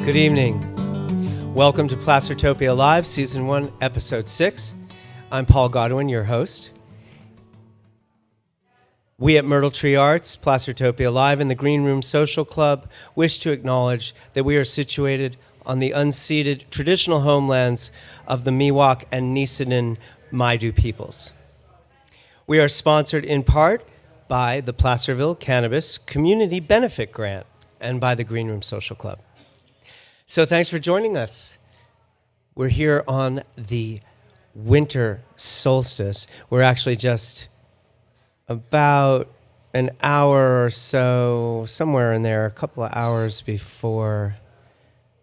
Good evening. Welcome to Placertopia Live, Season 1, Episode 6. I'm Paul Godwin, your host. We at Myrtle Tree Arts, Placertopia Live, and the Green Room Social Club wish to acknowledge that we are situated on the unceded traditional homelands of the Miwok and Nisenan Maidu peoples. We are sponsored in part by the Placerville Cannabis Community Benefit Grant and by the Green Room Social Club. So thanks for joining us. We're here on the winter solstice. We're actually just about an hour or so, somewhere in there, a couple of hours before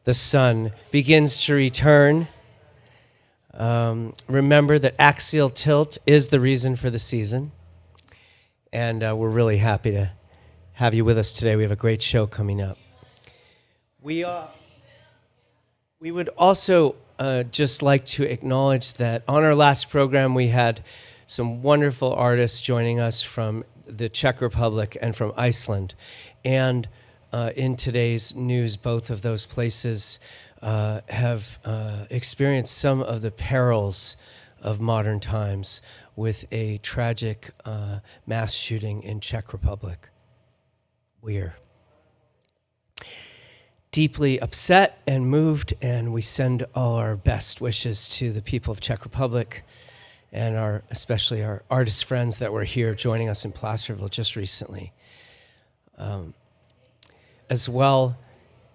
the sun begins to return. Remember that axial tilt is the reason for the season. And we're really happy to have you with us today. We have a great show coming up. We would also just like to acknowledge that on our last program we had some wonderful artists joining us from the Czech Republic and from Iceland. And in today's news, both of those places have experienced some of the perils of modern times with a tragic mass shooting in Czech Republic. We're deeply upset and moved, and we send all our best wishes to the people of Czech Republic and especially our artist friends that were here joining us in Placerville just recently. As well,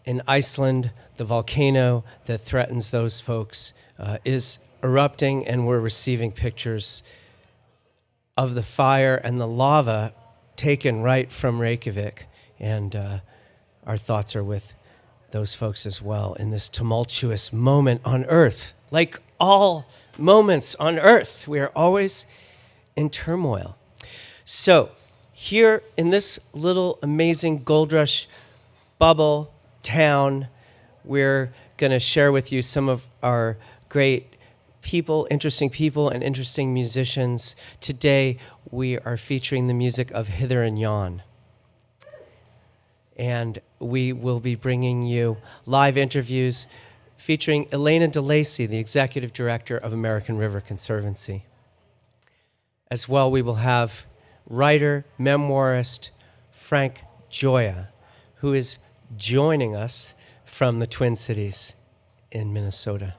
in Iceland, the volcano that threatens those folks is erupting, and we're receiving pictures of the fire and the lava taken right from Reykjavik. And our thoughts are with those folks as well in this tumultuous moment on Earth. Like all moments on Earth, we are always in turmoil. So here in this little amazing Gold Rush bubble town, we're going to share with you some of our great people, and interesting musicians. Today, we are featuring the music of Hither and Yon. And we will be bringing you live interviews featuring Elena DeLacy, the Executive Director of American River Conservancy. As well, we will have writer, memoirist Frank Gioia, who is joining us from the Twin Cities in Minnesota.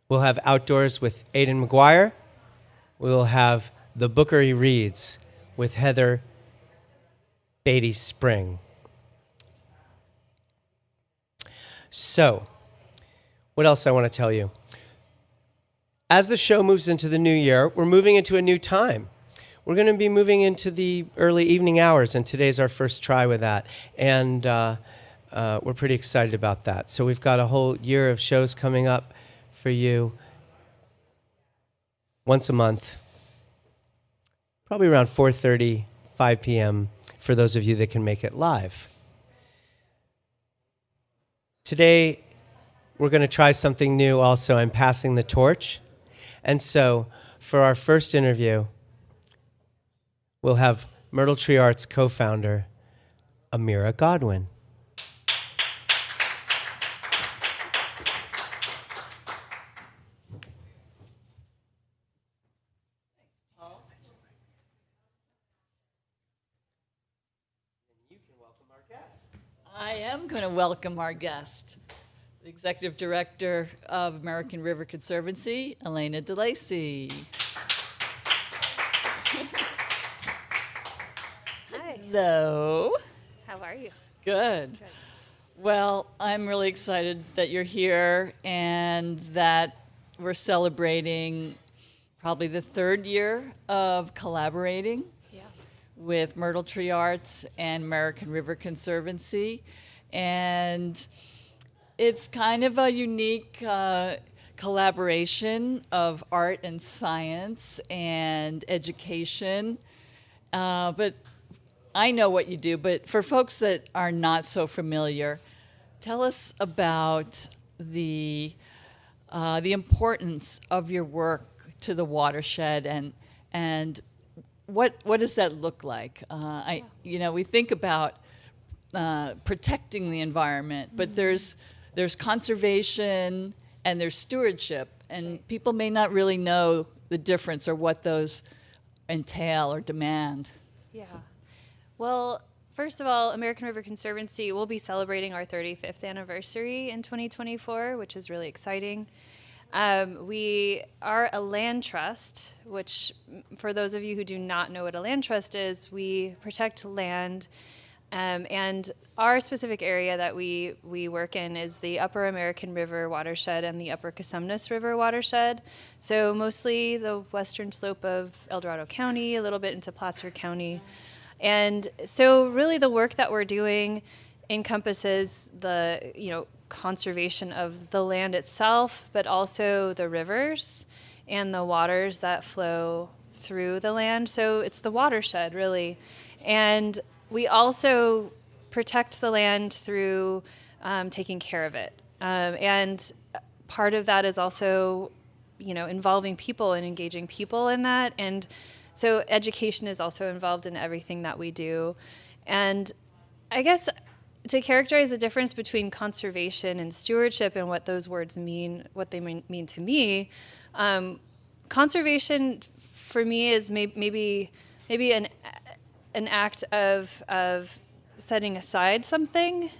We'll have Outdoors with Aidan McGuire. We will have The Booker He Reads with Heather Beatty Spring. So, what else I want to tell you? As the show moves into the new year, we're moving into a new time. We're going to be moving into the early evening hours, and today's our first try with that. And we're pretty excited about that. So we've got a whole year of shows coming up for you once a month, probably around 4:30, 5 p.m. for those of you that can make it live. Today, we're going to try something new also. I'm passing the torch. And so, for our first interview, we'll have Myrtle Tree Arts co-founder, Amira Godwin. I am going to welcome our guest, the Executive Director of American River Conservancy, Elena DeLacy. Hi. Hello. How are you? Good. Well, I'm really excited that you're here and that we're celebrating probably the third year of collaborating with Myrtle Tree Arts and American River Conservancy. And it's kind of a unique collaboration of art and science and education. But I know what you do, but for folks that are not so familiar, tell us about the importance of your work to the watershed and what does that look like? We think about protecting the environment, but there's there's conservation and there's stewardship, and people may not really know the difference or what those entail or demand. Yeah. Well, first of all, American River Conservancy will be celebrating our 35th anniversary in 2024, which is really exciting. We are a land trust, which, for those of you who do not know what a land trust is, we protect land. And our specific area that we work in is the Upper American River watershed and the Upper Cosumnes River watershed. So mostly the western slope of El Dorado County, a little bit into Placer County. And so really the work that we're doing encompasses the, conservation of the land itself, but also the rivers and the waters that flow through the land. So it's the watershed, really. And we also protect the land through taking care of it. And part of that is also, involving people and engaging people in that. And so education is also involved in everything that we do. And I guess to characterize the difference between conservation and stewardship and what those words mean, what they mean to me, conservation for me is maybe an act of setting aside something,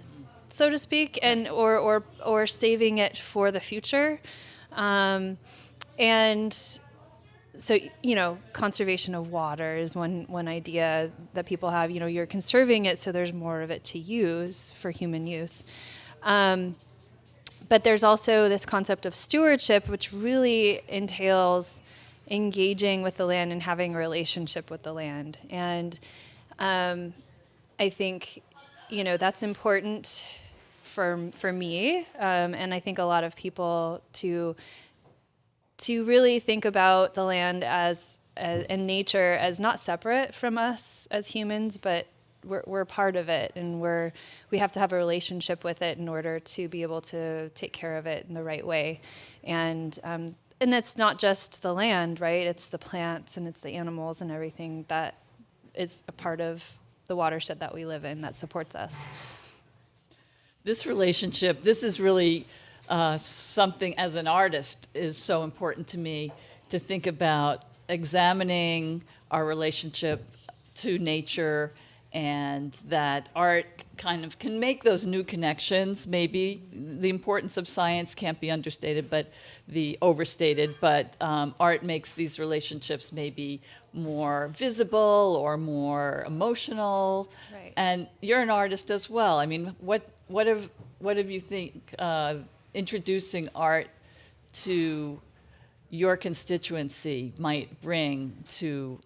so to speak, and or saving it for the future, and so conservation of water is one idea that people have. You're conserving it so there's more of it to use for human use. But there's also this concept of stewardship, which really entails engaging with the land and having a relationship with the land. And I think, that's important for me, and I think a lot of people to really think about the land and nature as not separate from us as humans, but we're part of it, and we have to have a relationship with it in order to be able to take care of it in the right way. And it's not just the land, right? It's the plants and it's the animals and everything that is a part of the watershed that we live in that supports us. This relationship, this is really something as an artist is so important to me, to think about examining our relationship to nature, and that art kind of can make those new connections. Maybe the importance of science can't be understated, but overstated. But art makes these relationships maybe more visible or more emotional. Right. And you're an artist as well. I mean, what have you think introducing art to your constituency might bring to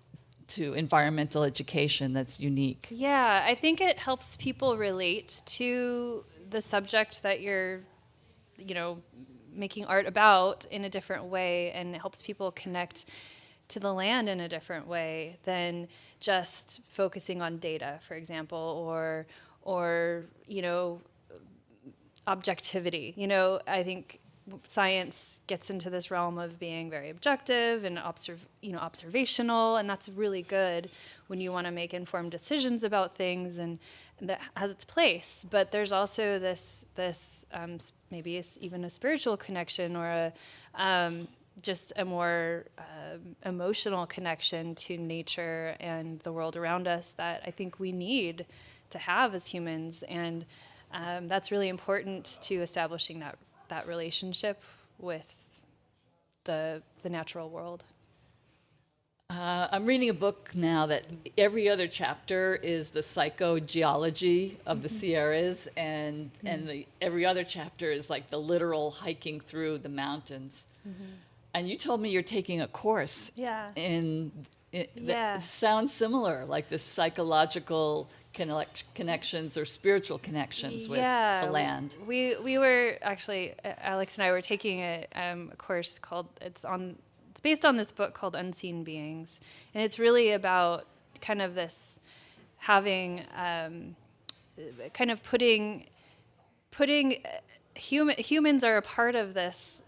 environmental education that's unique? Yeah, I think it helps people relate to the subject that you're, making art about in a different way, and it helps people connect to the land in a different way than just focusing on data, for example, or objectivity. I think science gets into this realm of being very objective and observational, and that's really good when you want to make informed decisions about things, and that has its place. But there's also this maybe it's even a spiritual connection, or just a more emotional connection to nature and the world around us that I think we need to have as humans, and that's really important to establishing that relationship with the natural world. I'm reading a book now that every other chapter is the psychogeology of the Sierras, and every other chapter is like the literal hiking through the mountains. And you told me you're taking a course that sounds similar, like the psychological connections or spiritual connections with the land. We were actually, Alex and I were taking a course called, it's based on this book called Unseen Beings, and it's really about kind of this having, kind of putting humans are a part of this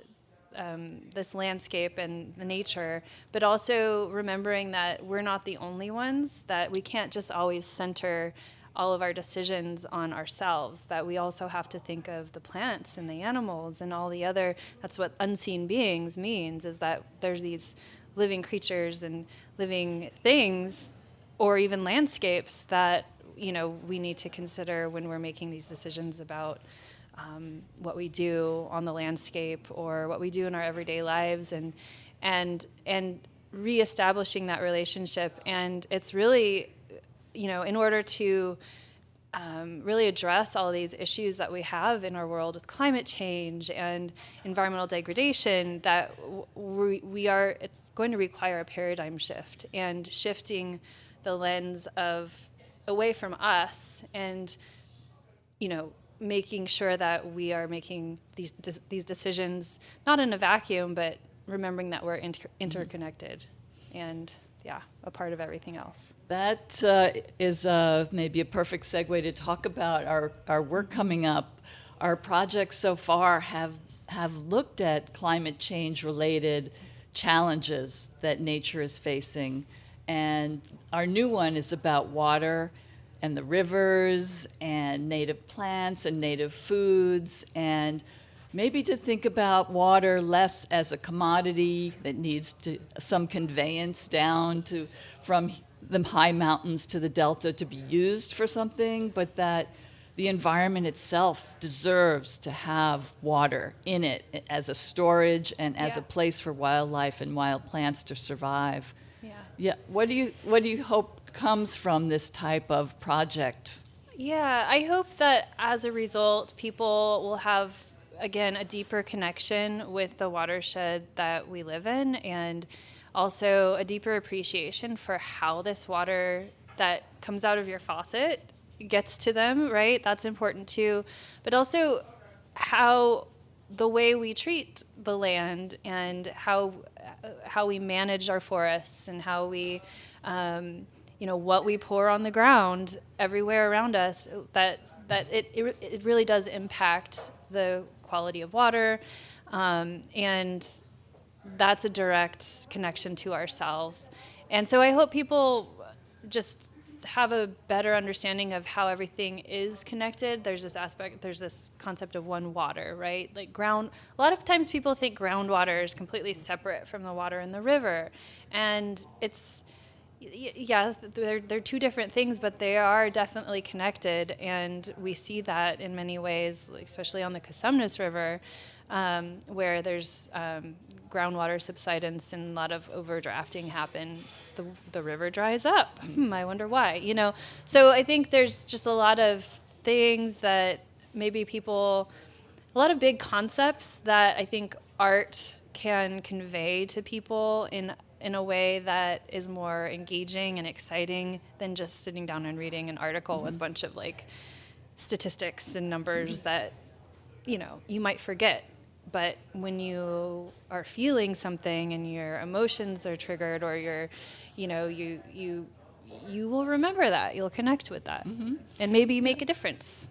landscape and the nature, but also remembering that we're not the only ones, that we can't just always center all of our decisions on ourselves, that we also have to think of the plants and the animals and all the other, that's what unseen beings means, is that there's these living creatures and living things or even landscapes that, you know, we need to consider when we're making these decisions about what we do on the landscape or what we do in our everyday lives, and reestablishing that relationship. And it's really, you know, in order to really address all these issues that we have in our world with climate change and environmental degradation, that it's going to require a paradigm shift and shifting the lens of away from us and, you know, making sure that we are making these decisions not in a vacuum, but remembering that we're interconnected and a part of everything else. That is maybe a perfect segue to talk about our work coming up. Our projects so far have looked at climate change related challenges that nature is facing, and our new one is about water and the rivers and native plants and native foods, and maybe to think about water less as a commodity that needs some conveyance down from the high mountains to the delta to be used for something, but that the environment itself deserves to have water in it as a storage and as a place for wildlife and wild plants to survive. Yeah. What do you hope comes from this type of project? Yeah, I hope that as a result, people will have, again, a deeper connection with the watershed that we live in, and also a deeper appreciation for how this water that comes out of your faucet gets to them, right? That's important too. But also how the way we treat the land and how we manage our forests and how we, you know, what we pour on the ground everywhere around us, that it really does impact the quality of water, and that's a direct connection to ourselves. And so I hope people just have a better understanding of how everything is connected. There's this concept of one water, right? Like a lot of times people think groundwater is completely separate from the water in the river. And they're two different things, but they are definitely connected. And we see that in many ways, especially on the Cosumnes River, where there's groundwater subsidence and a lot of overdrafting happen. The river dries up. I wonder why, you know? So I think there's just a lot of things that maybe a lot of big concepts that I think art can convey to people in a way that is more engaging and exciting than just sitting down and reading an article with a bunch of like statistics and numbers that, you know, you might forget. But when you are feeling something and your emotions are triggered, or you will remember that. You'll connect with that, and maybe make a difference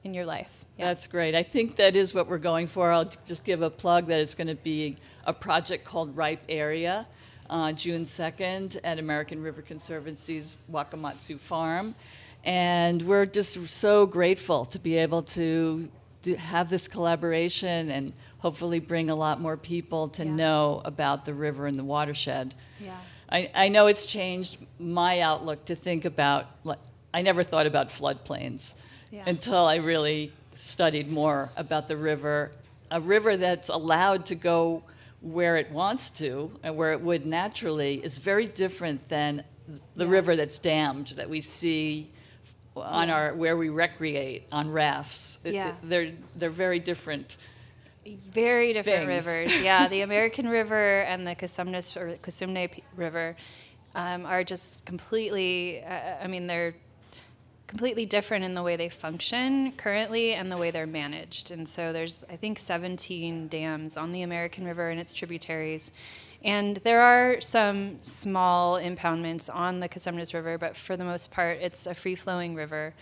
in your life. Yeah. That's great. I think that is what we're going for. I'll just give a plug that it's going to be a project called Ripe Area, June 2nd at American River Conservancy's Wakamatsu Farm. And we're just so grateful to be able to have this collaboration and hopefully bring a lot more people to know about the river and the watershed. Yeah. I know it's changed my outlook to think about, I never thought about floodplains until I really studied more about the river. A river that's allowed to go where it wants to and where it would naturally is very different than the river that's dammed that we see on where we recreate on rafts. They're very different. Very different things. Rivers. Yeah, the American River and the Cosumnes or Cosumne River are just completely. They're completely different in the way they function currently and the way they're managed. And so there's, I think, 17 dams on the American River and its tributaries. And there are some small impoundments on the Cosumnes River, but for the most part, it's a free-flowing river.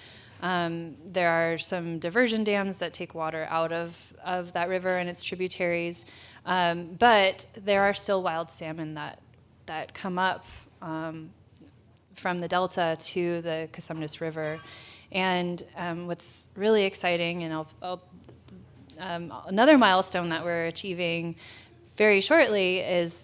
There are some diversion dams that take water out of that river and its tributaries. But there are still wild salmon that come up from the delta to the Cosumnes River. And what's really exciting, and another milestone that we're achieving very shortly is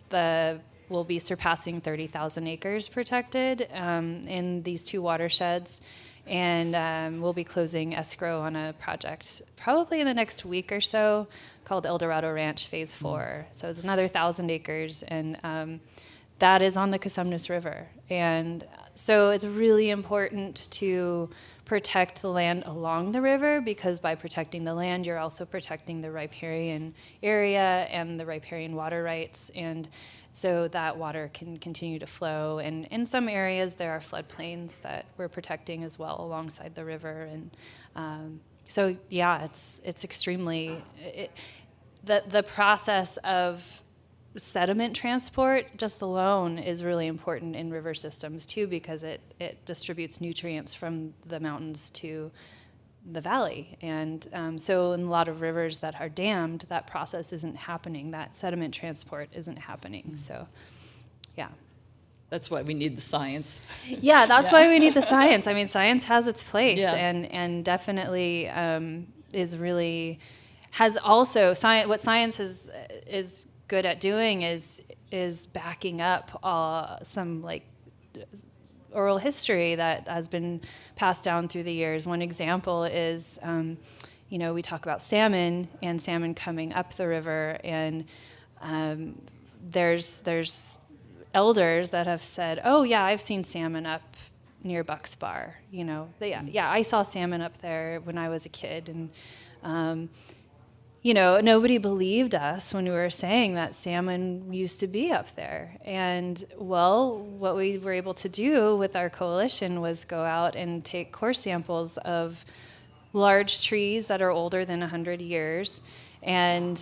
we'll be surpassing 30,000 acres protected in these two watersheds. And we'll be closing escrow on a project probably in the next week or so called El Dorado Ranch Phase 4. So it's another 1,000 acres, and that is on the Cosumnes River. And so it's really important to protect the land along the river, because by protecting the land, you're also protecting the riparian area and the riparian water rights. And so that water can continue to flow. And in some areas, there are floodplains that we're protecting as well alongside the river. And so, yeah, it's extremely, the process of sediment transport just alone is really important in river systems too, because it distributes nutrients from the mountains to the valley. And so in a lot of rivers that are dammed, that process isn't happening. That sediment transport isn't happening. So, yeah. That's why we need the science. Yeah, that's why we need the science. I mean, science has its place, Yeah. and definitely is really, has also, what science is good at doing is backing up some like oral history that has been passed down through the years. One example is, we talk about salmon and salmon coming up the river, and there's elders that have said, "Oh yeah, I've seen salmon up near Buck's Bar." I saw salmon up there when I was a kid, and nobody believed us when we were saying that salmon used to be up there. And, well, what we were able to do with our coalition was go out and take core samples of large trees that are older than 100 years. And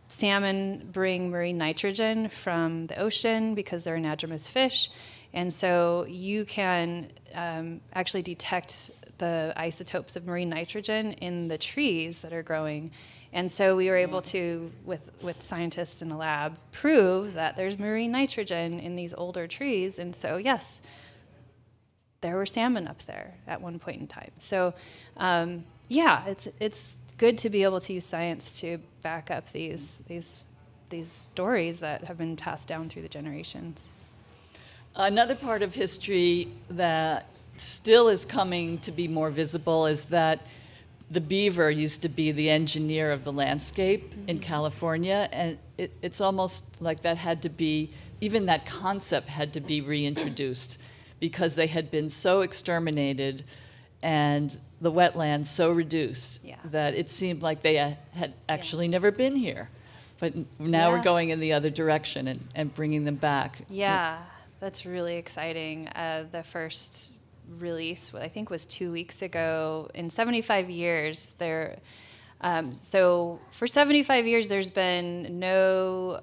salmon bring marine nitrogen from the ocean because they're anadromous fish. And so you can actually detect the isotopes of marine nitrogen in the trees that are growing. And so we were able to, with scientists in the lab, prove that there's marine nitrogen in these older trees. And so, yes, there were salmon up there at one point in time. So, it's good to be able to use science to back up these stories that have been passed down through the generations. Another part of history that still is coming to be more visible is that the beaver used to be the engineer of the landscape in California, and it's almost like that had to be, even that concept had to be reintroduced, because they had been so exterminated and the wetlands so reduced that it seemed like they had actually never been here. But now we're going in the other direction and bringing them back. Yeah, that's really exciting. The first release, I think, was 2 weeks ago. In 75 years, so for 75 years, there's been no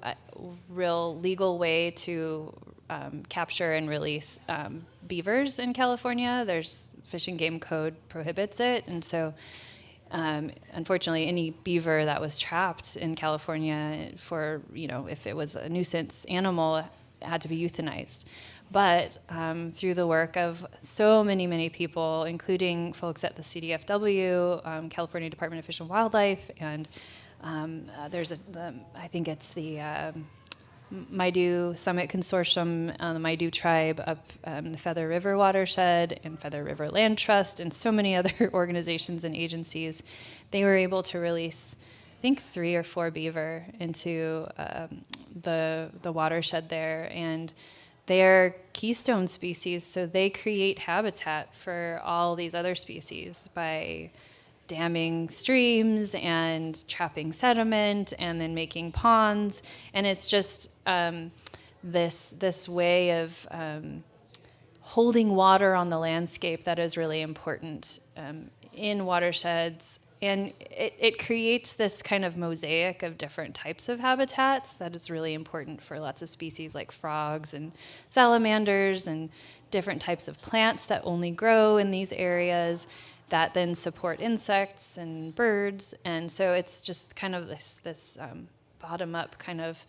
real legal way to capture and release beavers in California. There's Fish and Game Code prohibits it, and so unfortunately, any beaver that was trapped in California for, if it was a nuisance animal, had to be euthanized. But through the work of so many people, including folks at the CDFW, California Department of Fish and Wildlife, and there's I think it's the Maidu Summit Consortium, the Maidu tribe up the Feather River watershed and Feather River Land Trust, and so many other organizations and agencies, they were able to release, I think, 3 or 4 beaver into the watershed there. And they're keystone species, so they create habitat for all these other species by damming streams and trapping sediment and then making ponds. And it's just this way of holding water on the landscape that is really important in watersheds. And it creates this kind of mosaic of different types of habitats that is really important for lots of species like frogs and salamanders and different types of plants that only grow in these areas that then support insects and birds. And so it's just kind of this bottom-up kind of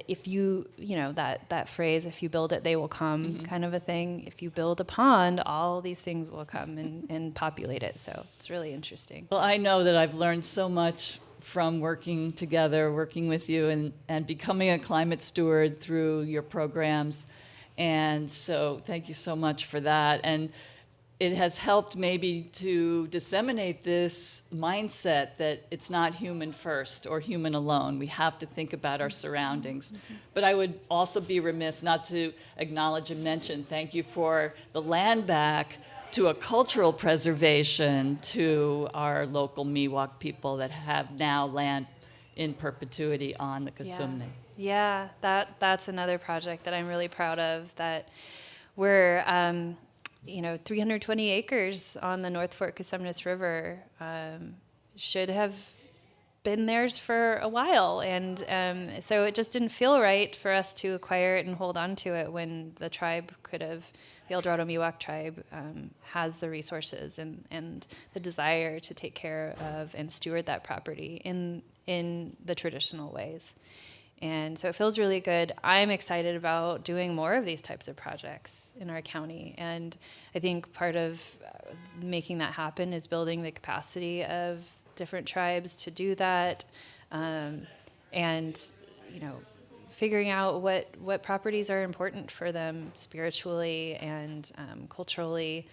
if you know, that phrase, if you build it, they will come, kind of a thing. If you build a pond, all these things will come and populate it. So it's really interesting. Well, I know that I've learned so much from working together, working with you, and becoming a climate steward through your programs. And so thank you so much for that. And it has helped maybe to disseminate this mindset that it's not human first or human alone. We have to think about our surroundings. But I would also be remiss not to acknowledge and mention, thank you for the land back to a cultural preservation to our local Miwok people that have now land in perpetuity on the Kusumne. Yeah, that's another project that I'm really proud of, that we're 320 acres on the North Fork Cosumnes River should have been theirs for a while, and so it just didn't feel right for us to acquire it and hold on to it when the tribe could have, the El Dorado Miwok tribe has the resources and the desire to take care of and steward that property in the traditional ways. And so it feels really good. I'm excited about doing more of these types of projects in our county. And I think part of making that happen is building the capacity of different tribes to do that, and figuring out what properties are important for them spiritually and culturally.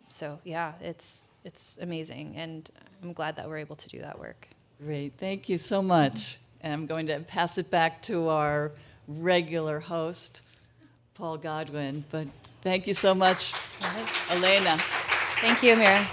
So yeah, it's amazing, and I'm glad that we're able to do that work. Great, thank you so much. And I'm going to pass it back to our regular host, Paul Godwin. But thank you so much, Elena. Thank you, Amira.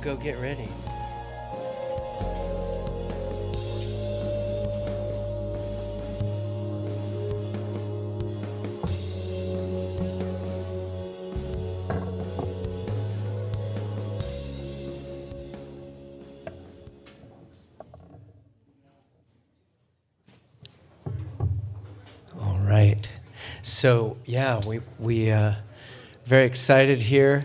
Go get ready. All right. So yeah, we very excited here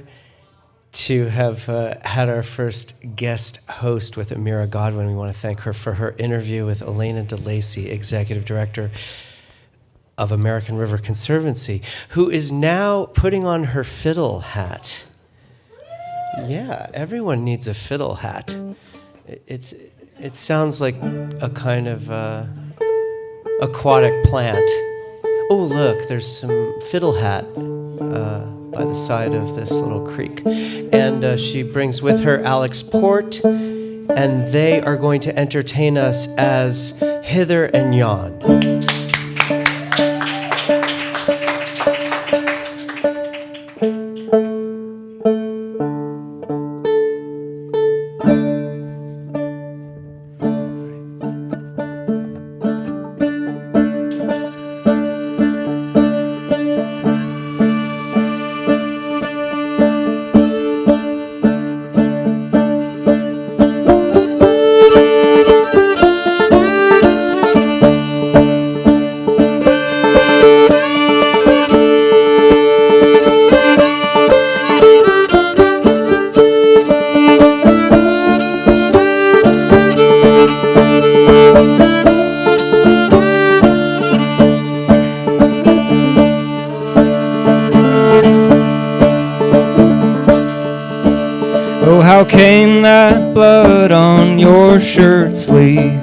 to have had our first guest host with Amira Godwin. We want to thank her for her interview with Elena DeLacy, Executive Director of American River Conservancy, who is now putting on her fiddle hat. Yeah, everyone needs a fiddle hat. It sounds like a kind of aquatic plant. Oh, look, there's some fiddle hat by the side of this little creek. And she brings with her Alex Port, and they are going to entertain us as Hither and Yon. Oh, how came that blood on your shirt sleeve?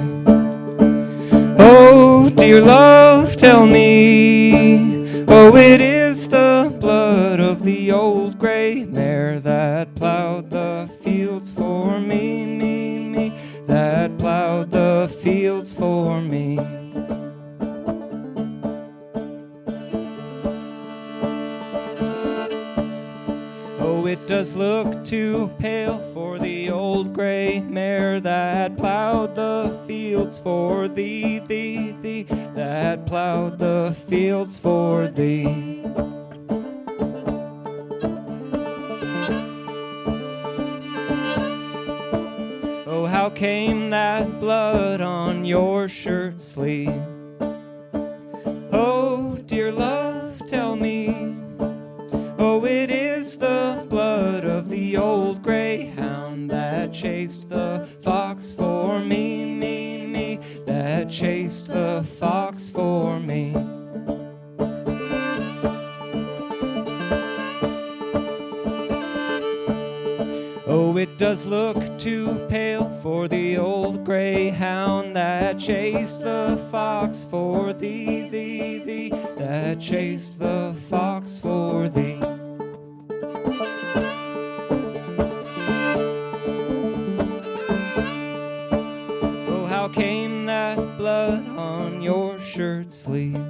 Oh, dear love, tell me. Oh, it is the blood of the old gray mare that plowed the fields for me, me, that plowed the fields for me. Oh, it does look too pale for the old gray mare that plowed the fields for thee, thee, that plowed the fields for thee. came that blood on your shirt sleeve? Oh, dear love, tell me. Oh, it is the blood of the old greyhound that chased the fox for me, me, me, that chased the fox for me. Oh, it does look too pale for the old greyhound that chased the fox for thee, thee, thee, that chased the fox for thee. Oh, how came that blood on your shirt sleeve?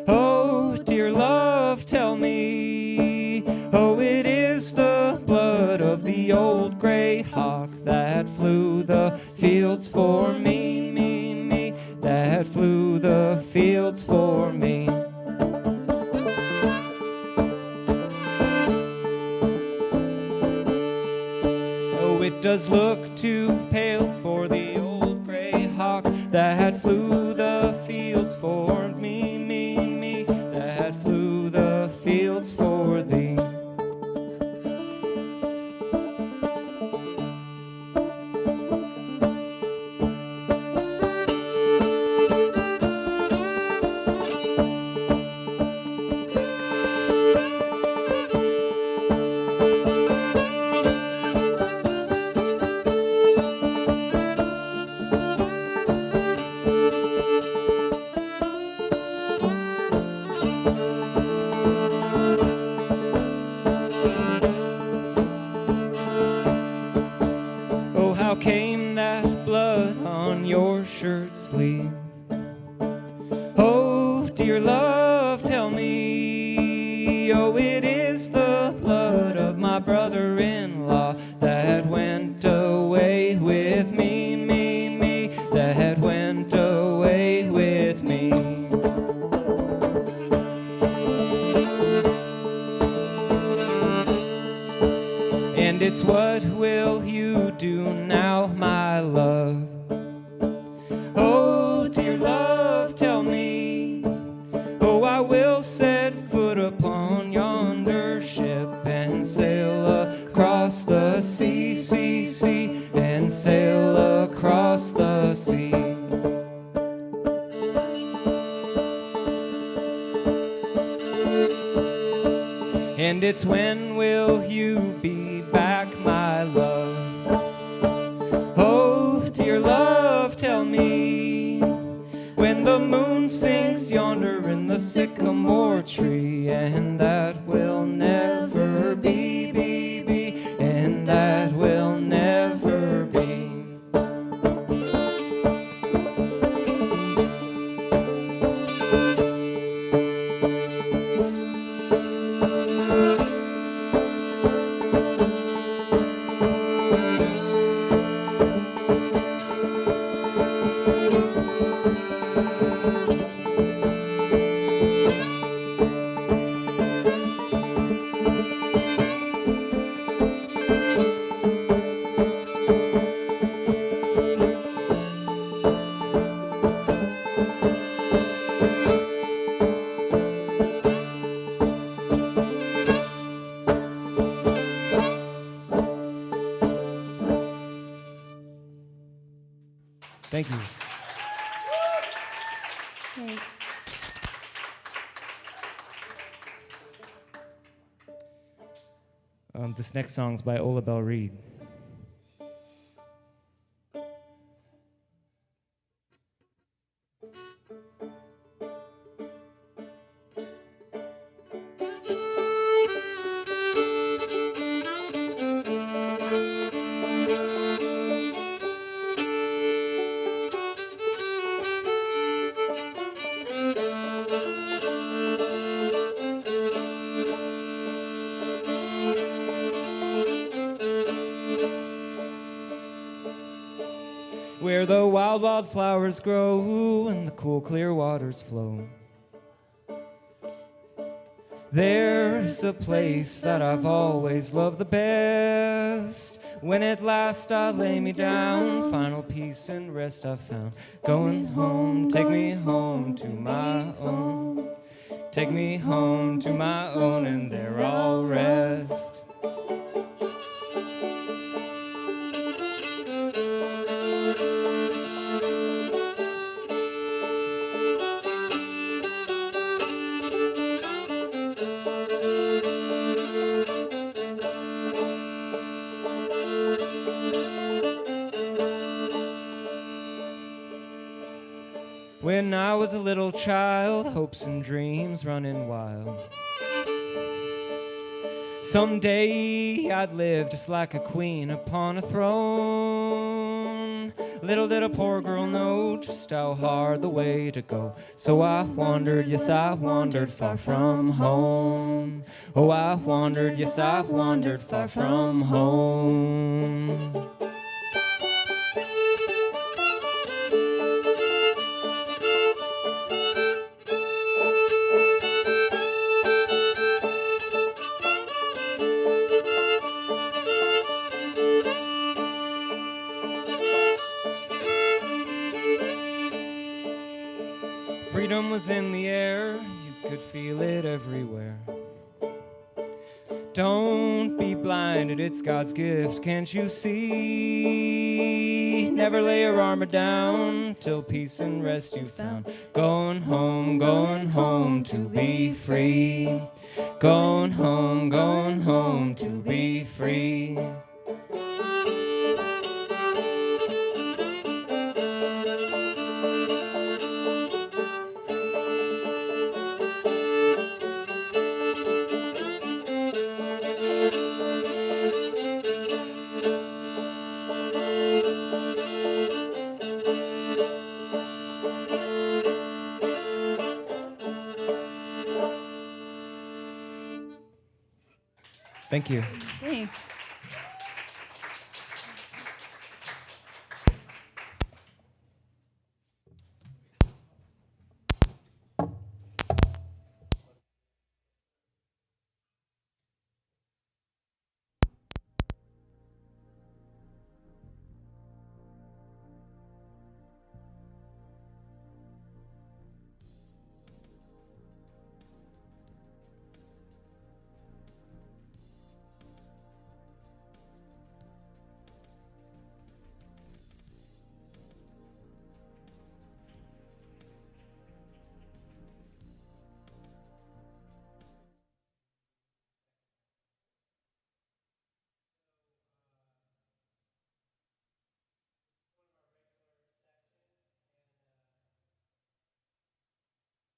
Oh, dear love, tell me. Oh, it is the blood of the old grey hawk that flew the fields for me, me, me, that flew the fields for me. Oh, it does look too pale for the old grey hawk that flew the fields for me, me, me, that flew the fields for thee. How came that blood on your shirt sleeve? Oh, dear love, tell me. Oh, it is the blood of my brother-in-law that went away with me, me, me, that went away with me. And it's what will you do now, my love? Oh, dear love, tell me. Oh, I will set foot upon yonder ship and sail across the sea, sea, sea, and sail across the sea. And it's when will you be back, my love? Oh, dear love, tell me. When the moon sinks yonder in the sycamore tree, and that will never be, be, be, and that will never be. Thank you. Thanks. This next song's by Ola Bell Reed. Where the wild, wild flowers grow and the cool, clear waters flow. There's a place that I've always loved the best, When at last I lay me down, final peace and rest I found. Going home, take me home to my own. Take me home to my own, and there I'll rest. When I was a little child, hopes and dreams running wild. Someday I'd live just like a queen upon a throne. Little did a poor girl know just how hard the way to go. So I wandered, yes I wandered far from home. Oh, I wandered, yes I wandered far from home. Freedom was in the air, you could feel it everywhere. Don't be blinded, it's God's gift, can't you see? Never lay your armor down till peace and rest you found. Going home to be free. Going home to be free. Thank you. Thanks.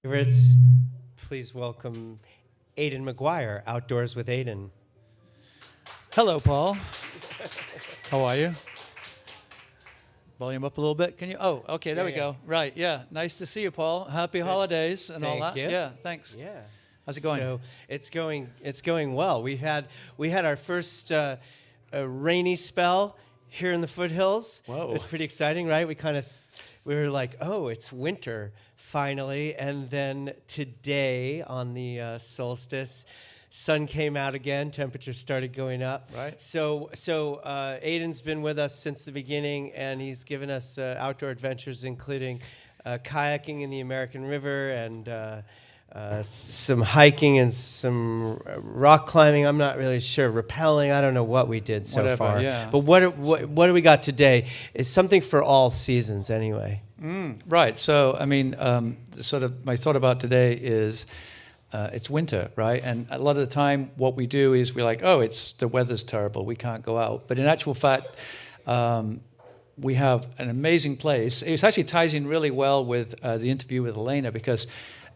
Favorites, please welcome Aidan McGuire, Outdoors with Aidan. Hello, Paul. How are you? Volume up a little bit. Can you? Oh, okay, there we go. Right, yeah. Nice to see you, Paul. Happy holidays and all that. Thank you. Yeah, thanks. Yeah. How's it going? So it's going well. We had our first rainy spell here in the foothills. Whoa. It was pretty exciting, right? We were like, oh, it's winter finally, and then today on the solstice, sun came out again, temperature started going up. Right. So Aidan's been with us since the beginning, and he's given us outdoor adventures, including kayaking in the American River and some hiking and some rock climbing. I'm not really sure. Rappelling. I don't know what we did so Whatever, far. yeah. But what do we got today? It's something for all seasons, anyway. Right. So, I mean, sort of my thought about today is it's winter, right? And a lot of the time what we do is we're like, oh, the weather's terrible. We can't go out. But in actual fact, we have an amazing place. It actually ties in really well with the interview with Elena, because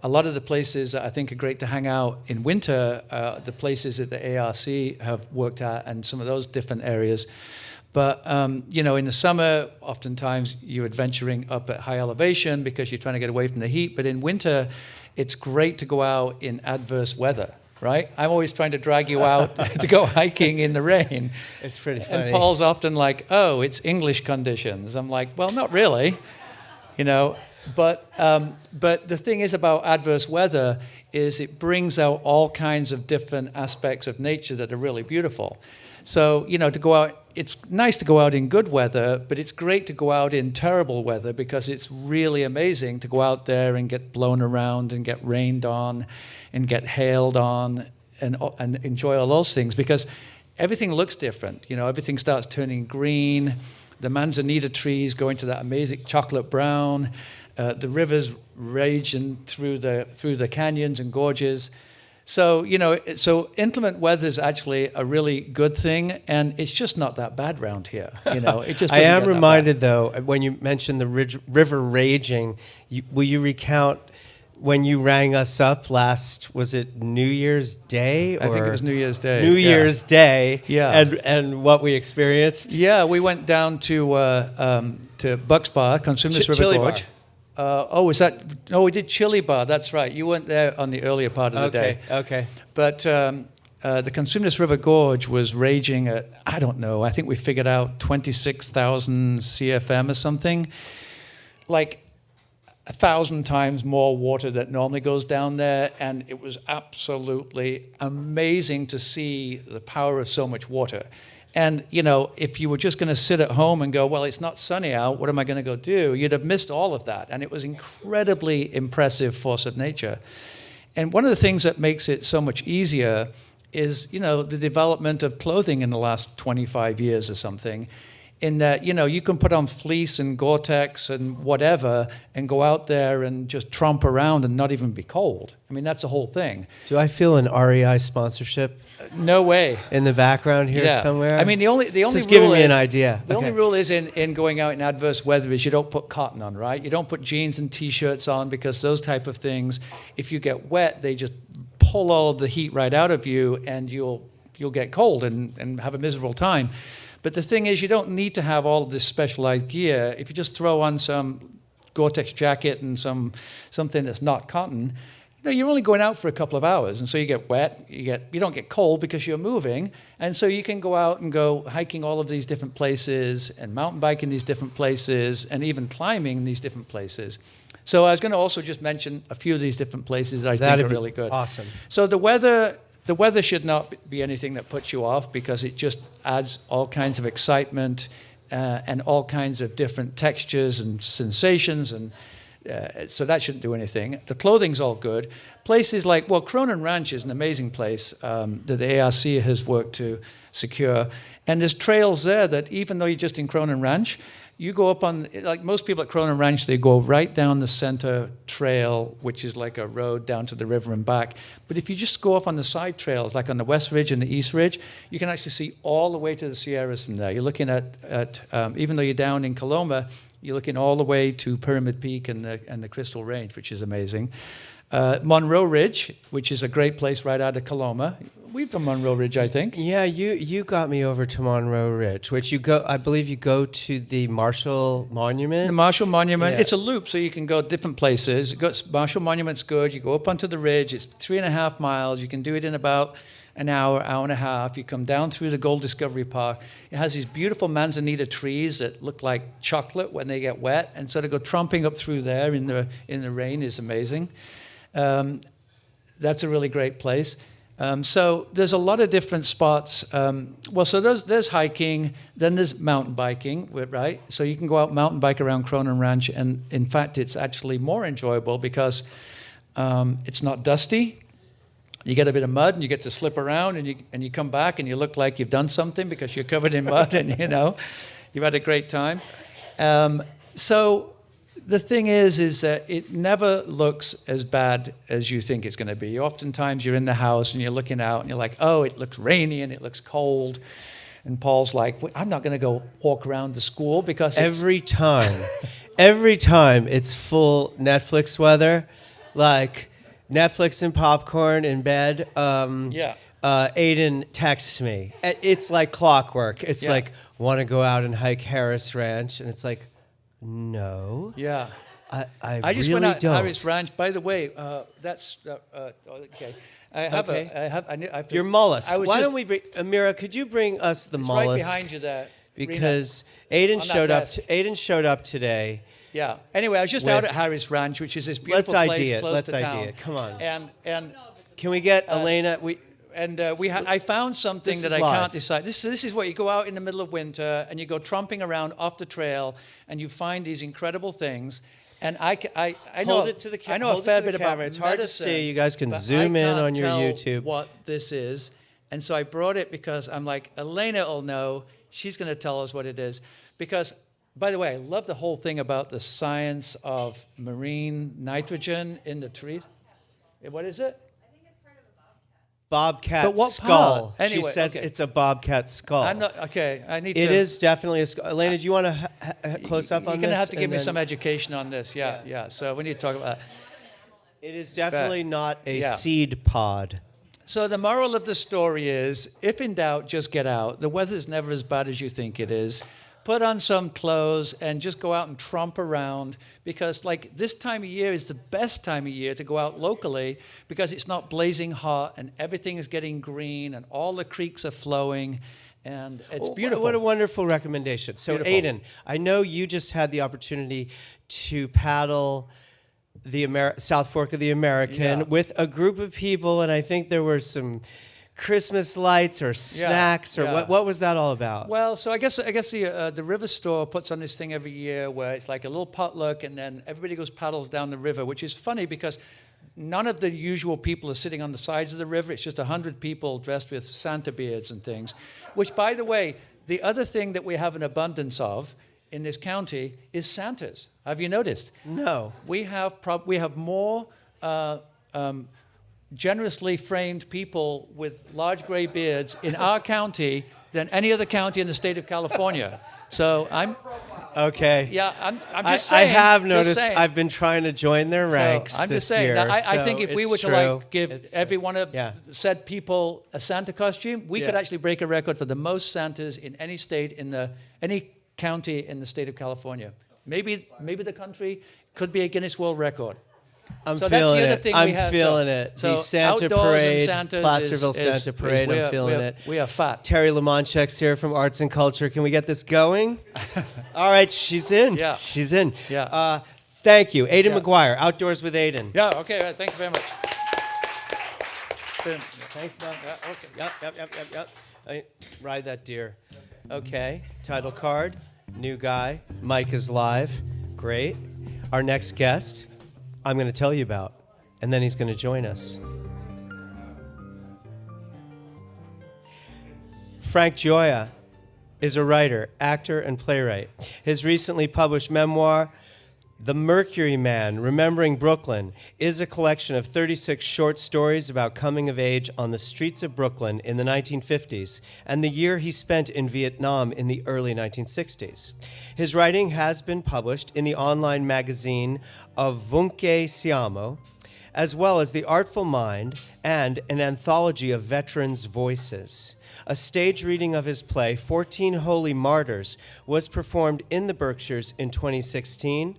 a lot of the places that I think are great to hang out in winter, the places that the ARC have worked at and some of those different areas. But, in the summer, oftentimes you're adventuring up at high elevation because you're trying to get away from the heat. But in winter, it's great to go out in adverse weather, right? I'm always trying to drag you out to go hiking in the rain. It's pretty funny. And Paul's often like, oh, it's English conditions. I'm like, well, not really, But the thing is about adverse weather is it brings out all kinds of different aspects of nature that are really beautiful. So, to go out it's nice to go out in good weather, but it's great to go out in terrible weather because it's really amazing to go out there and get blown around and get rained on and get hailed on and enjoy all those things because everything looks different. You know, everything starts turning green. The manzanita trees go into that amazing chocolate brown. The rivers raging through the canyons and gorges. So, you know, so inclement weather is actually a really good thing, and it's just not that bad around here. You know, it just. I doesn't am get that reminded, bad. though, when you mentioned the river raging, will you recount when you rang us up last? Was it New Year's Day? I think it was New Year's Day. New Year's Day. Yeah. And what we experienced. Yeah, we went down to Buck's Bar, Consumnes River Chili Bar. Gorge. Was that? No, we did Chili Bar. That's right. You weren't there on the earlier part of the day. Okay. But the Consumnes River Gorge was raging at, I don't know, I think we figured out 26,000 CFM or something. Like 1,000 times more water that normally goes down there. And it was absolutely amazing to see the power of so much water. And, you know, if you were just going to sit at home and go, well, it's not sunny out, what am I going to go do? You'd have missed all of that. And it was incredibly impressive force of nature. And one of the things that makes it so much easier is, you know, the development of clothing in the last 25 years or something, in that, you know, you can put on fleece and Gore-Tex and whatever and go out there and just tromp around and not even be cold. I mean, that's the whole thing. Do I feel an REI sponsorship No way. in the background here somewhere? I mean, the only This is rule giving me is, an idea. The Okay. only rule is in going out in adverse weather is you don't put cotton on, right? You don't put jeans and T-shirts on because those type of things, if you get wet, they just pull all of the heat right out of you, and you'll get cold and have a miserable time. But the thing is, you don't need to have all of this specialized gear. If you just throw on some Gore-Tex jacket and something that's not cotton, you know, you're only going out for a couple of hours, and so you get wet. You don't get cold because you're moving, and so you can go out and go hiking all of these different places, and mountain biking these different places, and even climbing these different places. So I was going to also just mention a few of these different places that I think are really good. Awesome. So the weather should not be anything that puts you off because it just adds all kinds of excitement and all kinds of different textures and sensations, and so that shouldn't do anything. The clothing's all good. Places like, well, Cronin Ranch is an amazing place that the ARC has worked to secure, and there's trails there that even though you're just in Cronin Ranch, you go up on, like most people at Cronin Ranch, they go right down the center trail, which is like a road down to the river and back. But if you just go off on the side trails, like on the West Ridge and the East Ridge, you can actually see all the way to the Sierras from there. You're looking at even though you're down in Coloma, you're looking all the way to Pyramid Peak and the Crystal Range, which is amazing. Monroe Ridge, which is a great place right out of Coloma. We've done Monroe Ridge, I think. Yeah, you got me over to Monroe Ridge, which I believe you go to the Marshall Monument. The Marshall Monument, Yeah. it's a loop, so you can go different places. Marshall Monument's good. You go up onto the ridge. It's 3.5 miles. You can do it in about an hour and a half. You come down through the Gold Discovery Park. It has these beautiful manzanita trees that look like chocolate when they get wet, and so to go tromping up through there in the rain is amazing. That's a really great place. So there's a lot of different spots. So there's hiking, then there's mountain biking, right? So you can go out mountain bike around Cronin Ranch, and in fact, it's actually more enjoyable because it's not dusty. You get a bit of mud, and you get to slip around, and you come back, and you look like you've done something because you're covered in mud, and you've had a great time. So the thing is that it never looks as bad as you think it's going to be. Oftentimes you're in the house and you're looking out and you're like, oh, it looks rainy and it looks cold. And Paul's like, I'm not going to go walk around the school because every time it's full Netflix weather, like Netflix and popcorn in bed. Aiden texts me. It's like clockwork. It's like, want to go out and hike Harris Ranch, and it's like, no. Yeah. I just really went out to don't. Harris Ranch. By the way, that's okay. Your mollusk. I was Why just- don't we bring Amira? Could you bring us the It's mollusk? right behind you there. Because Rena, Aiden on that showed up. desk. Aiden showed up today. Yeah. Anyway, I was just out at Harris Ranch, which is this beautiful Let's place ID it. close Let's to ID town. it. Come on. And Can we get Elena? I found something This that is I live. can't decide. This is what you go out in the middle of winter and you go tromping around off the trail and you find these incredible things. And I know Hold it to the I know a fair bit about camera. It's hard to medicine, see. You guys can but zoom I in can't on your tell YouTube. what this is. And so I brought it because I'm like, Elena will know. She's going to tell us what it is. Because, by the way, I love the whole thing about the science of marine nitrogen in the trees. What is it? Bobcat But what skull. part? She Anyway, says okay. it's a bobcat skull. I'm not, okay, I need to. It is definitely a skull. Elena, do you want to close up on You're this? going to have to give and me then- some education on this. Yeah. So we need to talk about that. It is definitely not a yeah. seed pod. So the moral of the story is, if in doubt, just get out. The weather's never as bad as you think it is. Put on some clothes and just go out and tromp around, because like this time of year is the best time of year to go out locally, because it's not blazing hot and everything is getting green and all the creeks are flowing and it's beautiful. What a wonderful recommendation. So Beautiful. Aiden, I know you just had the opportunity to paddle the South Fork of the American Yeah. with a group of people, and I think there were some Christmas lights or snacks, or yeah. what was that all about? Well, so I guess the river store puts on this thing every year where it's like a little potluck, and then everybody goes paddles down the river, which is funny because none of the usual people are sitting on the sides of the river. It's just 100 people dressed with Santa beards and things. Which, by the way, the other thing that we have an abundance of in this county is Santas. Have you noticed? No. We have more generously framed people with large gray beards in our county than any other county in the state of California. So I'm Okay. I'm I just saying. have just noticed. saying. I've been trying to join their ranks So I'm this just saying. year. That I so think if we it's were to true. like give It's every true. one of Yeah. said people a Santa costume, we could Yeah. actually break a record for the most Santas in any state any county in the state of California. Maybe the country could be a Guinness World Record. I'm So feeling that's the other it. thing I'm we have. feeling it. So The Santa outdoors and Parade, Santas Placerville is Santa Parade. I'm feeling it. We are fat. Terry Lamonchek's here from Arts and Culture. Can we get this going? All right, she's in. Yeah. She's in. Yeah. Thank you. Aiden Yeah. McGuire, Outdoors with Aiden. Yeah. Okay. Right, thank you very much. Boom. Thanks, Bob. Yeah, okay. Yep. Ride that deer. Okay, title card, new guy. Mike is live. Great. Our next guest, I'm going to tell you about, and then he's going to join us. Frank Gioia is a writer, actor, and playwright. His recently published memoir, The Mercury Man, Remembering Brooklyn, is a collection of 36 short stories about coming of age on the streets of Brooklyn in the 1950s and the year he spent in Vietnam in the early 1960s. His writing has been published in the online magazine Ovunque Siamo, as well as The Artful Mind and an anthology of veterans' voices. A stage reading of his play, 14 Holy Martyrs, was performed in the Berkshires in 2016.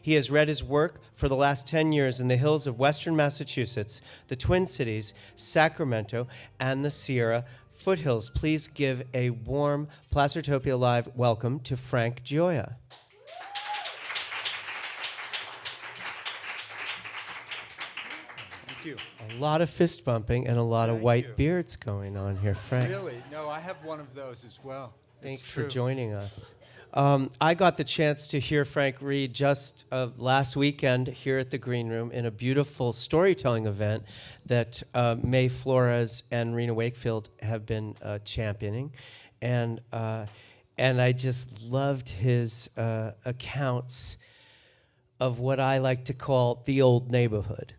He has read his work for the last 10 years in the hills of western Massachusetts, the Twin Cities, Sacramento, and the Sierra foothills. Please give a warm Placertopia Live welcome to Frank Gioia. Thank you. A lot of fist bumping and a lot of Thank white you. beards going on here, Frank. Really? No, I have one of those as well. Thanks It's for true. joining us. I got the chance to hear Frank read just last weekend here at the Green Room in a beautiful storytelling event that May Flores and Rena Wakefield have been championing. And I just loved his accounts of what I like to call the old neighborhood.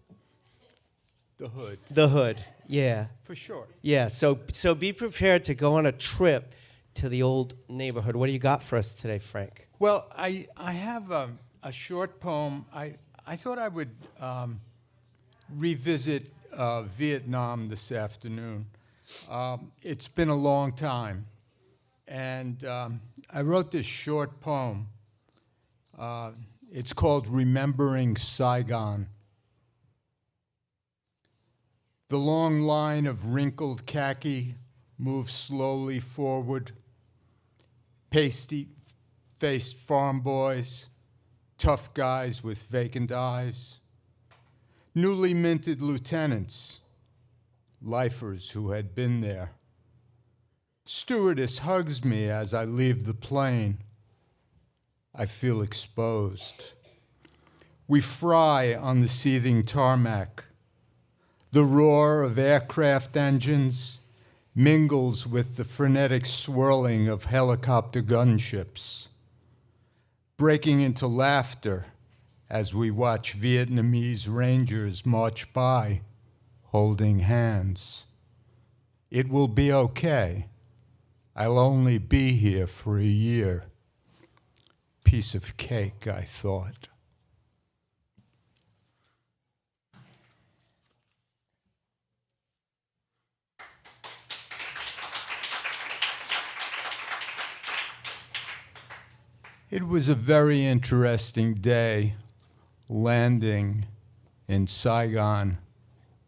The hood, The hood, yeah. for sure. Yeah, so be prepared to go on a trip to the old neighborhood. What do you got for us today, Frank? Well, I have a short poem. I thought I would revisit Vietnam this afternoon. It's been a long time. And I wrote this short poem. It's called Remembering Saigon. The long line of wrinkled khaki moves slowly forward. Pasty-faced farm boys, tough guys with vacant eyes. Newly minted lieutenants, lifers who had been there. Stewardess hugs me as I leave the plane. I feel exposed. We fry on the seething tarmac. The roar of aircraft engines mingles with the frenetic swirling of helicopter gunships, breaking into laughter as we watch Vietnamese Rangers march by, holding hands. It will be okay. I'll only be here for a year. Piece of cake, I thought. It was a very interesting day landing in Saigon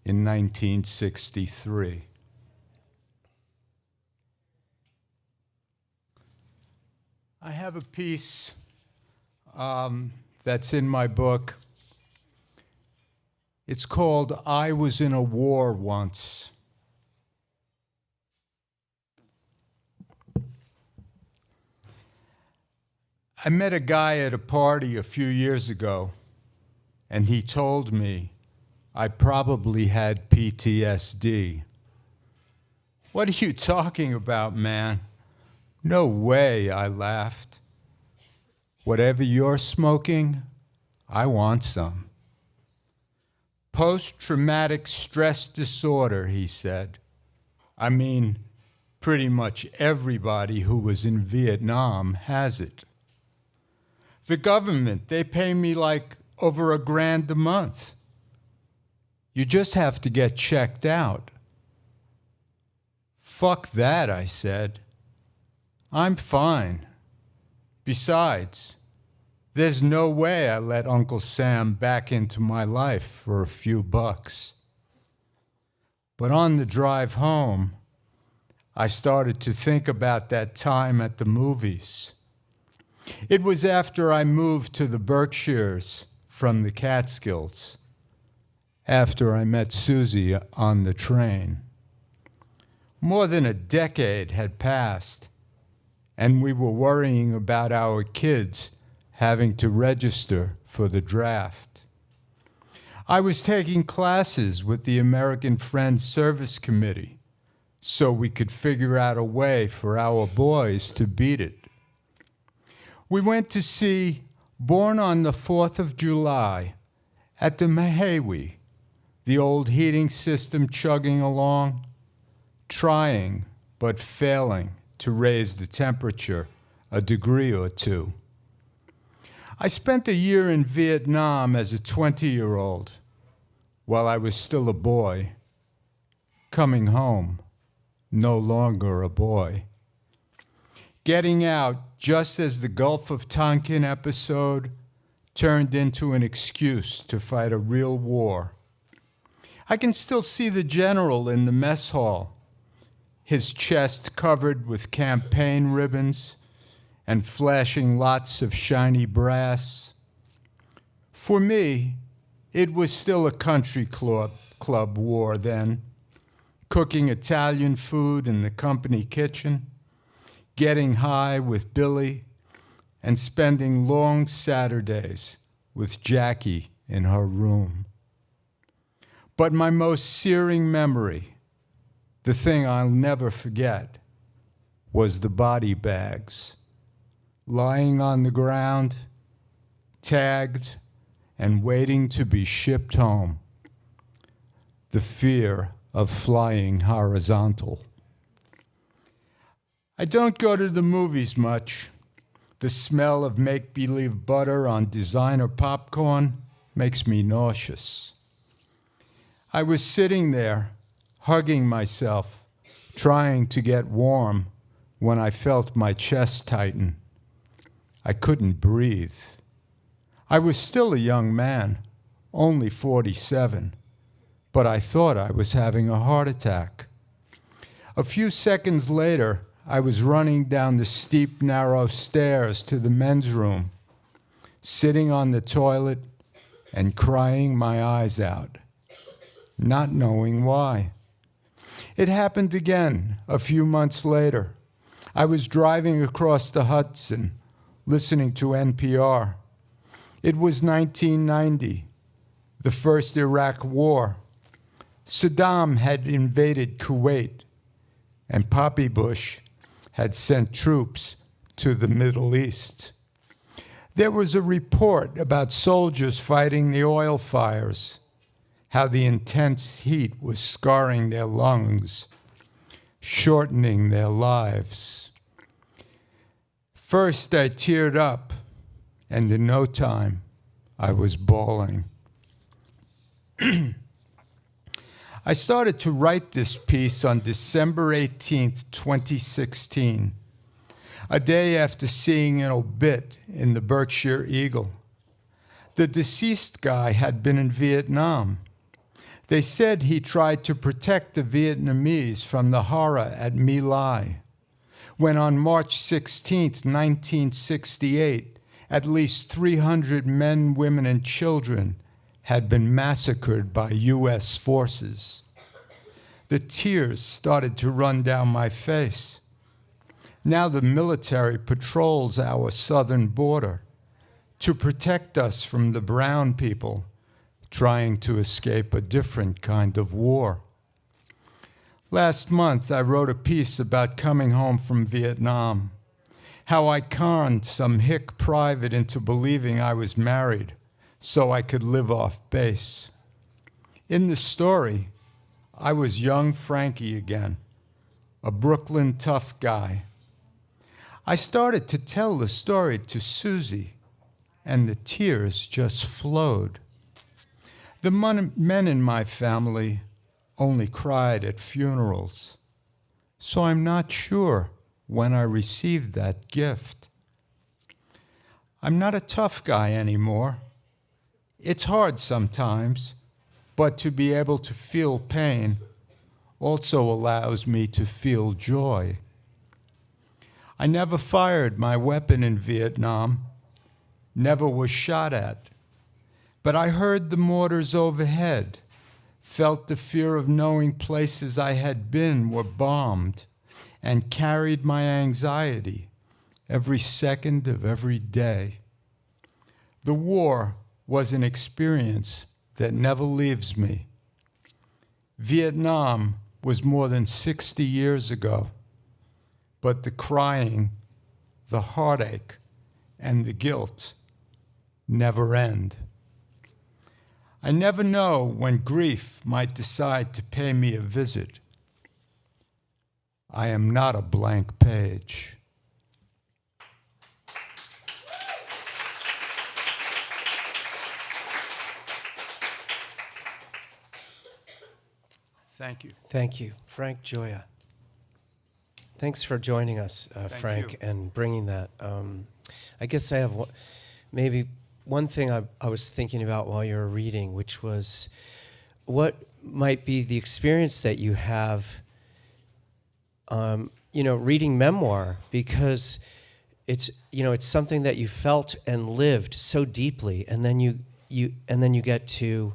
in 1963. I have a piece that's in my book. It's called I Was in a War Once. I met a guy at a party a few years ago, and he told me I probably had PTSD. What are you talking about, man? No way, I laughed. Whatever you're smoking, I want some. Post-traumatic stress disorder, he said. I mean, pretty much everybody who was in Vietnam has it. The government, they pay me like over $1,000 a month. You just have to get checked out. Fuck that, I said. I'm fine. Besides, there's no way I let Uncle Sam back into my life for a few bucks. But on the drive home, I started to think about that time at the movies. It was after I moved to the Berkshires from the Catskills, after I met Susie on the train. More than a decade had passed, and we were worrying about our kids having to register for the draft. I was taking classes with the American Friends Service Committee so we could figure out a way for our boys to beat it. We went to see Born on the 4th of July at the Mehewi, the old heating system chugging along, trying but failing to raise the temperature a degree or two. I spent a year in Vietnam as a 20-year-old while I was still a boy, coming home, no longer a boy. Getting out just as the Gulf of Tonkin episode turned into an excuse to fight a real war. I can still see the general in the mess hall, his chest covered with campaign ribbons and flashing lots of shiny brass. For me, it was still a country club war then, cooking Italian food in the company kitchen, getting high with Billy, and spending long Saturdays with Jackie in her room. But my most searing memory, the thing I'll never forget, was the body bags, lying on the ground, tagged, and waiting to be shipped home. The fear of flying horizontal. I don't go to the movies much. The smell of make-believe butter on designer popcorn makes me nauseous. I was sitting there, hugging myself, trying to get warm when I felt my chest tighten. I couldn't breathe. I was still a young man, only 47, but I thought I was having a heart attack. A few seconds later, I was running down the steep, narrow stairs to the men's room, sitting on the toilet and crying my eyes out, not knowing why. It happened again a few months later. I was driving across the Hudson, listening to NPR. It was 1990, the first Iraq War. Saddam had invaded Kuwait, and Poppy Bush had sent troops to the Middle East. There was a report about soldiers fighting the oil fires, how the intense heat was scarring their lungs, shortening their lives. First, I teared up, and in no time, I was bawling. I started to write this piece on December 18th, 2016, a day after seeing an obit in the Berkshire Eagle. The deceased guy had been in Vietnam. They said he tried to protect the Vietnamese from the horror at My Lai, when on March 16, 1968, at least 300 men, women, and children had been massacred by U.S. forces. The tears started to run down my face. Now the military patrols our southern border to protect us from the brown people trying to escape a different kind of war. Last month, I wrote a piece about coming home from Vietnam, how I conned some hick private into believing I was married so I could live off base. In the story, I was young Frankie again, a Brooklyn tough guy. I started to tell the story to Susie, and the tears just flowed. The men in my family only cried at funerals, so I'm not sure when I received that gift. I'm not a tough guy anymore. It's hard sometimes, but to be able to feel pain also allows me to feel joy. I never fired my weapon in Vietnam, never was shot at, but I heard the mortars overhead, felt the fear of knowing places I had been were bombed, and carried my anxiety every second of every day. The war was an experience that never leaves me. Vietnam was more than 60 years ago, but the crying, the heartache, and the guilt never end. I never know when grief might decide to pay me a visit. I am not a blank page. Thank you. Thank you, Frank Gioia. Thanks for joining us, Frank, you. and bringing that. I guess I have maybe one thing I was thinking about while you were reading, which was what might be the experience that you have, reading memoir, because it's something that you felt and lived so deeply, and then you get to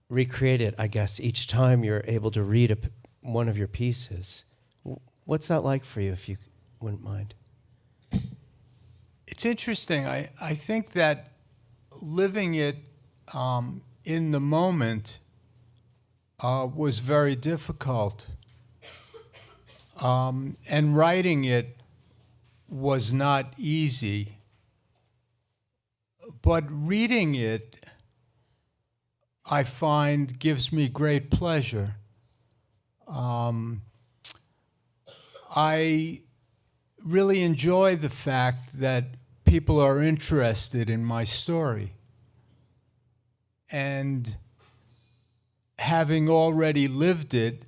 recreate it, I guess, each time you're able to read one of your pieces. What's that like for you, if you wouldn't mind? It's interesting. I think that living it in the moment was very difficult. And writing it was not easy. But reading it, I find, gives me great pleasure. I really enjoy the fact that people are interested in my story. And having already lived it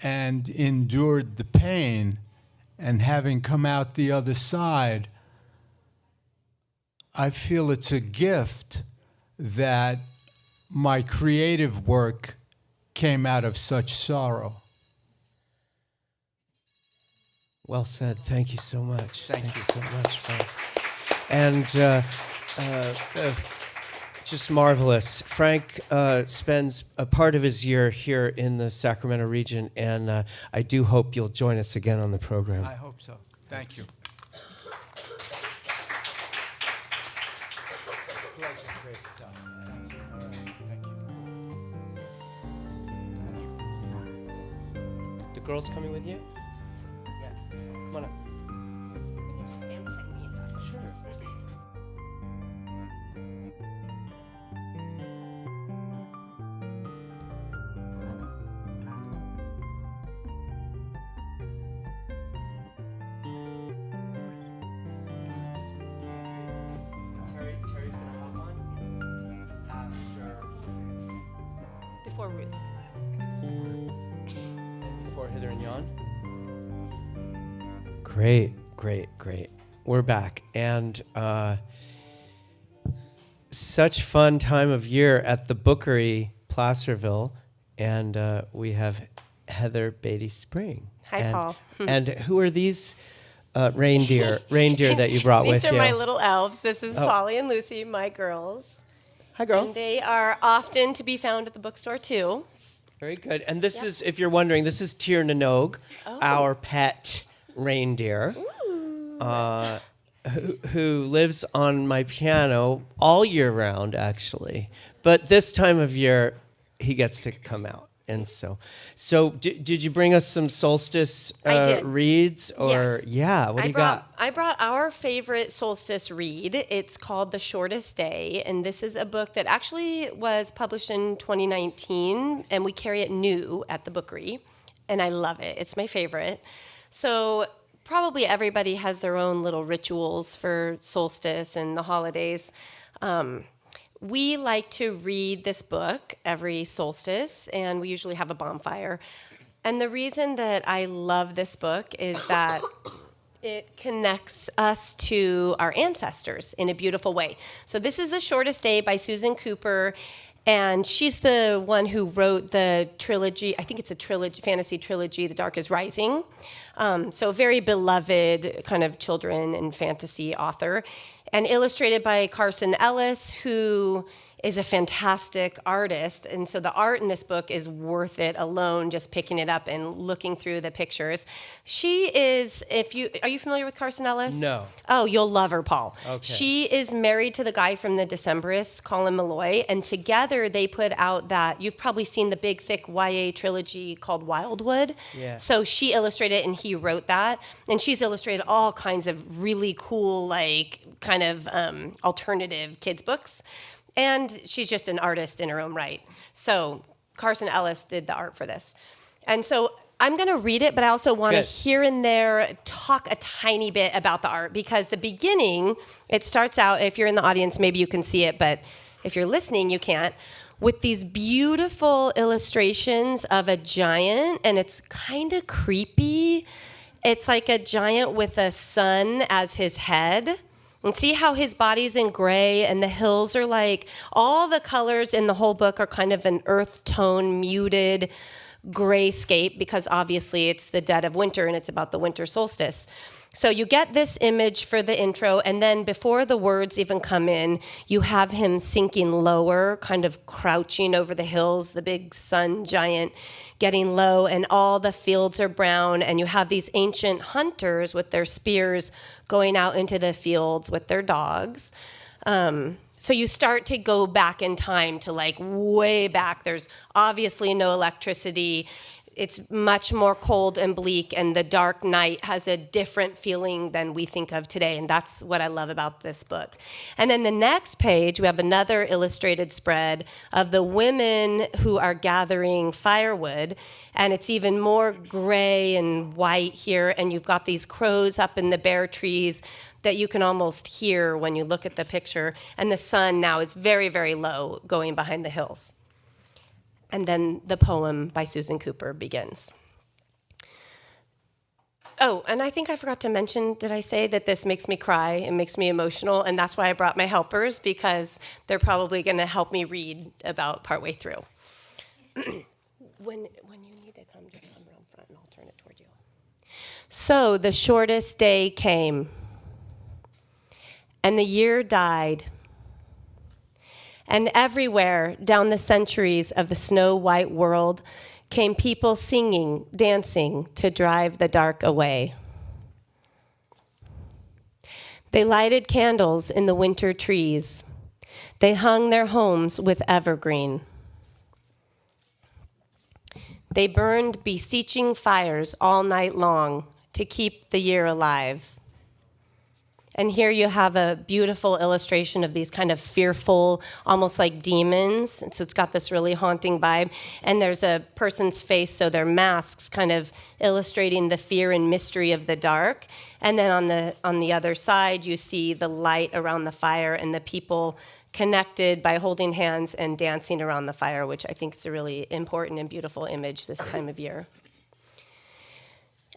and endured the pain and having come out the other side, I feel it's a gift that my creative work came out of such sorrow. Well said. Thank you so much. Thank you so much, Frank. And Just marvelous. Frank spends a part of his year here in the Sacramento region, and I do hope you'll join us again on the program. I hope so. Thank you. Great stuff. The girls coming with you? Yeah. Come on up. Sure. Terry's gonna hop on after Before Ruth. before Hither and Yon. Great. We're back, and such fun time of year at the Bookery, Placerville, and we have Heather Beatty Spring. Hi, and, Paul. And who are these reindeer that you brought with These you? are my little elves. This is Oh. Polly and Lucy, my girls. Hi, girls. And they are often to be found at the bookstore, too. Very good. And this is, if you're wondering, this is Tyr Nanog, our pet reindeer, who lives on my piano all year round, actually. But this time of year, he gets to come out. And so did you bring us some solstice I did. reads? Or Yes. yeah, what do you got? I brought our favorite solstice read. It's called The Shortest Day, and this is a book that actually was published in 2019, and we carry it new at the Bookery, and I love it. It's my favorite. So probably everybody has their own little rituals for solstice and the holidays. We like to read this book every solstice, and we usually have a bonfire. And the reason that I love this book is that it connects us to our ancestors in a beautiful way. So this is The Shortest Day by Susan Cooper, and she's the one who wrote the trilogy. I think it's a trilogy, fantasy trilogy, The Dark is Rising. So very beloved kind of children and fantasy author. And illustrated by Carson Ellis, who is a fantastic artist. And so the art in this book is worth it alone, just picking it up and looking through the pictures. She is, are you familiar with Carson Ellis? No. Oh, you'll love her, Paul. Okay. She is married to the guy from The Decemberists, Colin Malloy, and together they put out that, you've probably seen the big, thick YA trilogy called Wildwood. Yeah. So she illustrated and he wrote that. And she's illustrated all kinds of really cool, like, kind of alternative kids books. And she's just an artist in her own right. So Carson Ellis did the art for this. And so I'm going to read it, but I also want to here and there talk a tiny bit about the art, because the beginning, it starts out, if you're in the audience, maybe you can see it, but if you're listening, you can't, with these beautiful illustrations of a giant, and it's kind of creepy. It's like a giant with a sun as his head. And see how his body's in gray and the hills are like, all the colors in the whole book are kind of an earth tone, muted grayscape, because obviously it's the dead of winter and it's about the winter solstice. So you get this image for the intro, and then before the words even come in, you have him sinking lower, kind of crouching over the hills, the big sun giant getting low, and all the fields are brown, and you have these ancient hunters with their spears going out into the fields with their dogs. So you start to go back in time to like way back. There's obviously no electricity. It's much more cold and bleak, and the dark night has a different feeling than we think of today, and that's what I love about this book. And then the next page, we have another illustrated spread of the women who are gathering firewood, and it's even more gray and white here, and you've got these crows up in the bare trees that you can almost hear when you look at the picture, and the sun now is very, very low going behind the hills. And then the poem by Susan Cooper begins. Oh, and I think I forgot to mention, did I say that this makes me cry and makes me emotional? And that's why I brought my helpers, because they're probably going to help me read about partway through. When you need to come, just come around front and I'll turn it toward you. So the shortest day came, and the year died, And everywhere down the centuries of the snow-white world came people singing, dancing to drive the dark away. They lighted candles in the winter trees. They hung their homes with evergreen. They burned beseeching fires all night long to keep the year alive. And here you have a beautiful illustration of these kind of fearful, almost like demons. And so it's got this really haunting vibe. And there's a person's face, so they're masks, kind of illustrating the fear and mystery of the dark. And then on the other side, you see the light around the fire and the people connected by holding hands and dancing around the fire, which I think is a really important and beautiful image this time of year.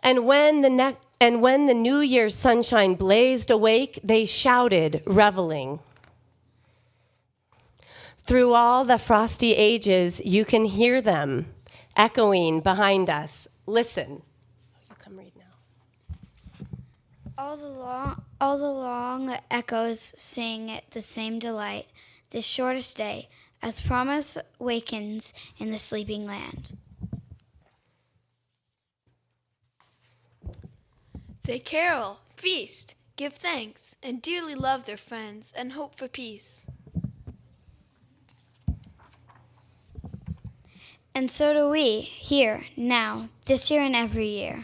And when the New Year's sunshine blazed awake, they shouted, reveling. Through all the frosty ages, you can hear them echoing behind us. Listen. You come read now. All the long echoes sing the same delight, this shortest day, as promise wakens in the sleeping land. They carol, feast, give thanks, and dearly love their friends and hope for peace. And so do we, here, now, this year and every year.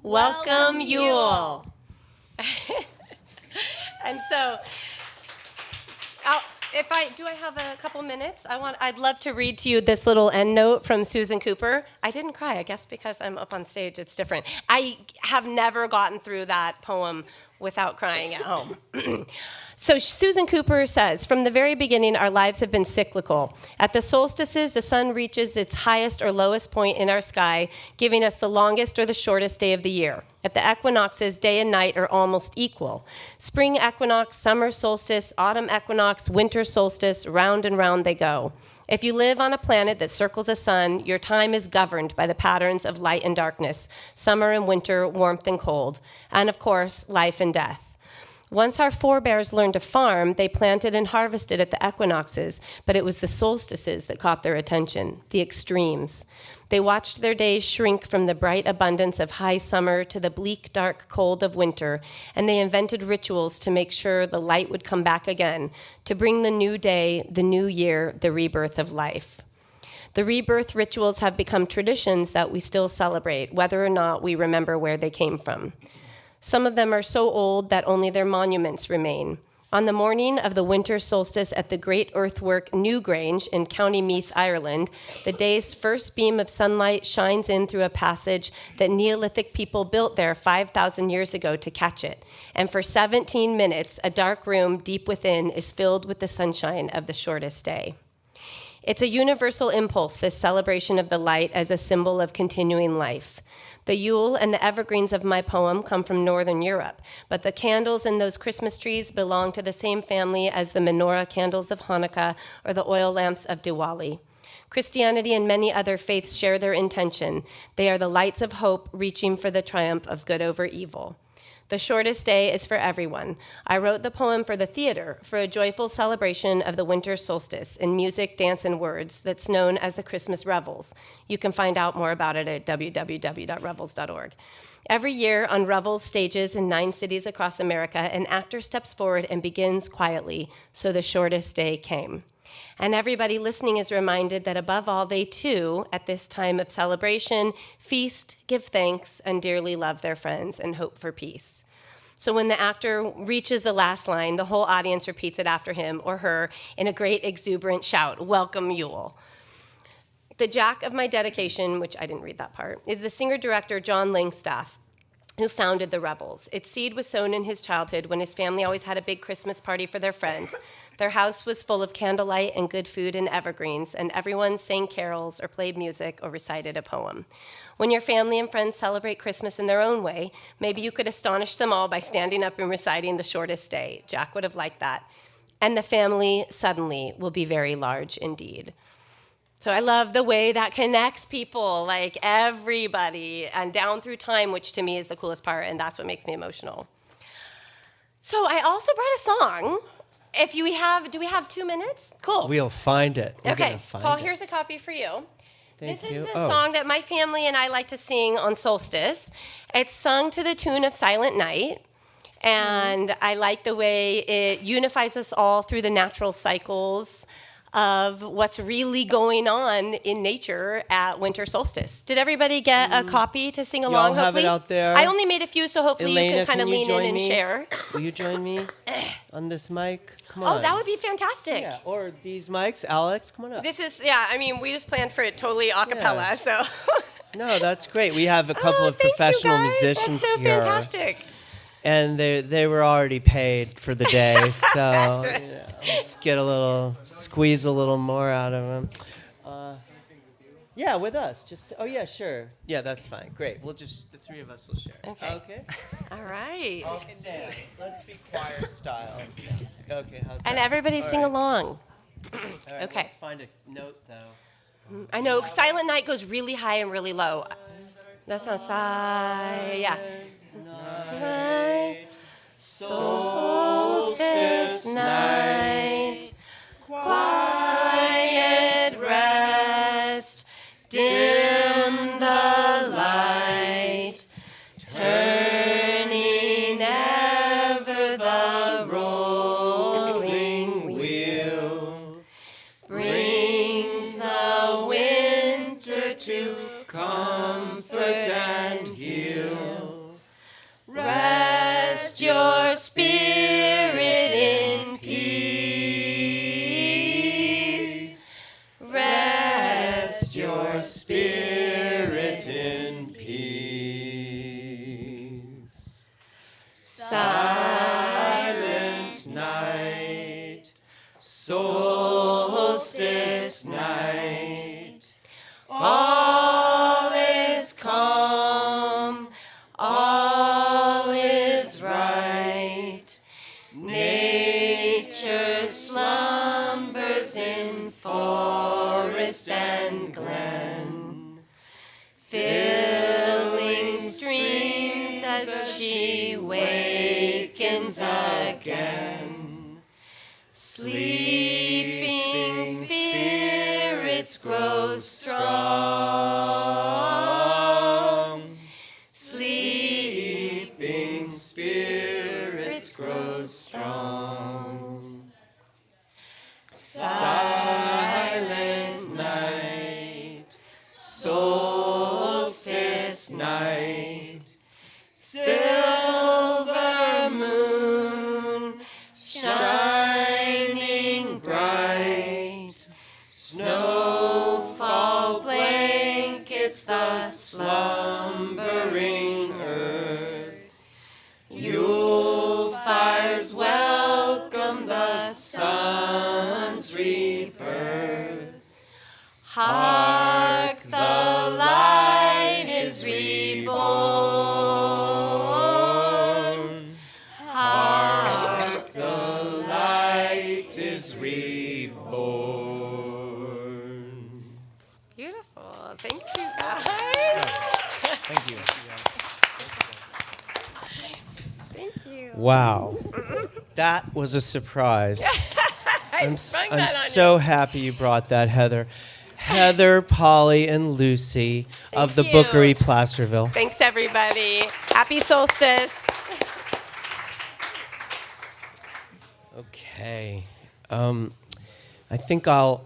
Welcome, Yule. And so, do I have a couple minutes? I'd love to read to you this little end note from Susan Cooper. I didn't cry, I guess because I'm up on stage, it's different. I have never gotten through that poem without crying at home. So Susan Cooper says, from the very beginning, our lives have been cyclical. At the solstices, the sun reaches its highest or lowest point in our sky, giving us the longest or the shortest day of the year. At the equinoxes, day and night are almost equal. Spring equinox, summer solstice, autumn equinox, winter solstice, round and round they go. If you live on a planet that circles a sun, your time is governed by the patterns of light and darkness, summer and winter, warmth and cold, and of course, life and death. Once our forebears learned to farm, they planted and harvested at the equinoxes, but it was the solstices that caught their attention, the extremes. They watched their days shrink from the bright abundance of high summer to the bleak, dark cold of winter, and they invented rituals to make sure the light would come back again, to bring the new day, the new year, the rebirth of life. The rebirth rituals have become traditions that we still celebrate, whether or not we remember where they came from. Some of them are so old that only their monuments remain. On the morning of the winter solstice at the great earthwork Newgrange in County Meath, Ireland, the day's first beam of sunlight shines in through a passage that Neolithic people built there 5,000 years ago to catch it. And for 17 minutes, a dark room deep within is filled with the sunshine of the shortest day. It's a universal impulse, this celebration of the light as a symbol of continuing life. The Yule and the evergreens of my poem come from Northern Europe, but the candles in those Christmas trees belong to the same family as the menorah candles of Hanukkah or the oil lamps of Diwali. Christianity and many other faiths share their intention. They are the lights of hope reaching for the triumph of good over evil. The shortest day is for everyone. I wrote the poem for the theater, for a joyful celebration of the winter solstice in music, dance, and words that's known as the Christmas Revels. You can find out more about it at www.revels.org. Every year on Revels stages in 9 cities across America, an actor steps forward and begins quietly, so the shortest day came. And everybody listening is reminded that above all, they too, at this time of celebration, feast, give thanks, and dearly love their friends and hope for peace. So when the actor reaches the last line, the whole audience repeats it after him or her in a great exuberant shout, "Welcome, Yule." The jack of my dedication, which I didn't read that part, is the singer-director John Langstaff, who founded the Revels. Its seed was sown in his childhood when his family always had a big Christmas party for their friends. Their house was full of candlelight and good food and evergreens, and everyone sang carols or played music or recited a poem. When your family and friends celebrate Christmas in their own way, maybe you could astonish them all by standing up and reciting the shortest day. Jack would have liked that. And the family suddenly will be very large indeed. So I love the way that connects people, like everybody, and down through time, which to me is the coolest part, and that's what makes me emotional. So I also brought a song, if do we have 2 minutes? Cool. We'll find it. We're Okay, gonna find Paul, it. here's a copy for you. Thank This you. is the song that my family and I like to sing on solstice. It's sung to the tune of Silent Night. And I like the way it unifies us all through the natural cycles of what's really going on in nature at winter solstice. Did everybody get a copy to sing along? Y'all have hopefully? it out there? I only made a few, so hopefully you Elena, can kind of can you lean in join and me? share. Will you join me on this mic? Come on. Oh, that would be fantastic. Yeah, or these mics. Alex, come on up. This is, I mean, we just planned for it totally a cappella, Yeah. so. No, that's great. We have a couple of thanks, you professional guys. musicians That's so here. fantastic. And they were already paid for the day, so just squeeze a little more out of them. Yeah, with us. Sure. Yeah, that's fine. Great. The three of us will share. Okay. All right. I'll stand. Let's be choir style. Okay, how's that? And everybody sing along. All right, Okay. Let's find a note, though. I know Silent Night goes really high and really low. That sounds yeah. Night, solstice night, quiet rest, dim the light, turning ever the rolling wheel, brings the winter to comfort and heal. Rest your spirit in peace. Rest your spirit in peace. Silent night, solstice night, all is calm, all is right. Nature slumbers in forest and glen, filling streams as she wakens again. Sleeping spirits grow strong. Sleeping spirits grow strong. Silent night, solstice night, silver moon shining bright, snowfall blankets the slumbering earth. Yule fires welcome the sun's rebirth. Hark, the light is reborn. Hark, the light is reborn. Beautiful. Thank you, guys. Thank you. Thank you. Wow. That was a surprise. I'm sprung that on so happy you brought that, Heather. Heather, Polly, and Lucy of the you. Bookery Placerville. Thanks, everybody. Happy solstice. Okay. I think I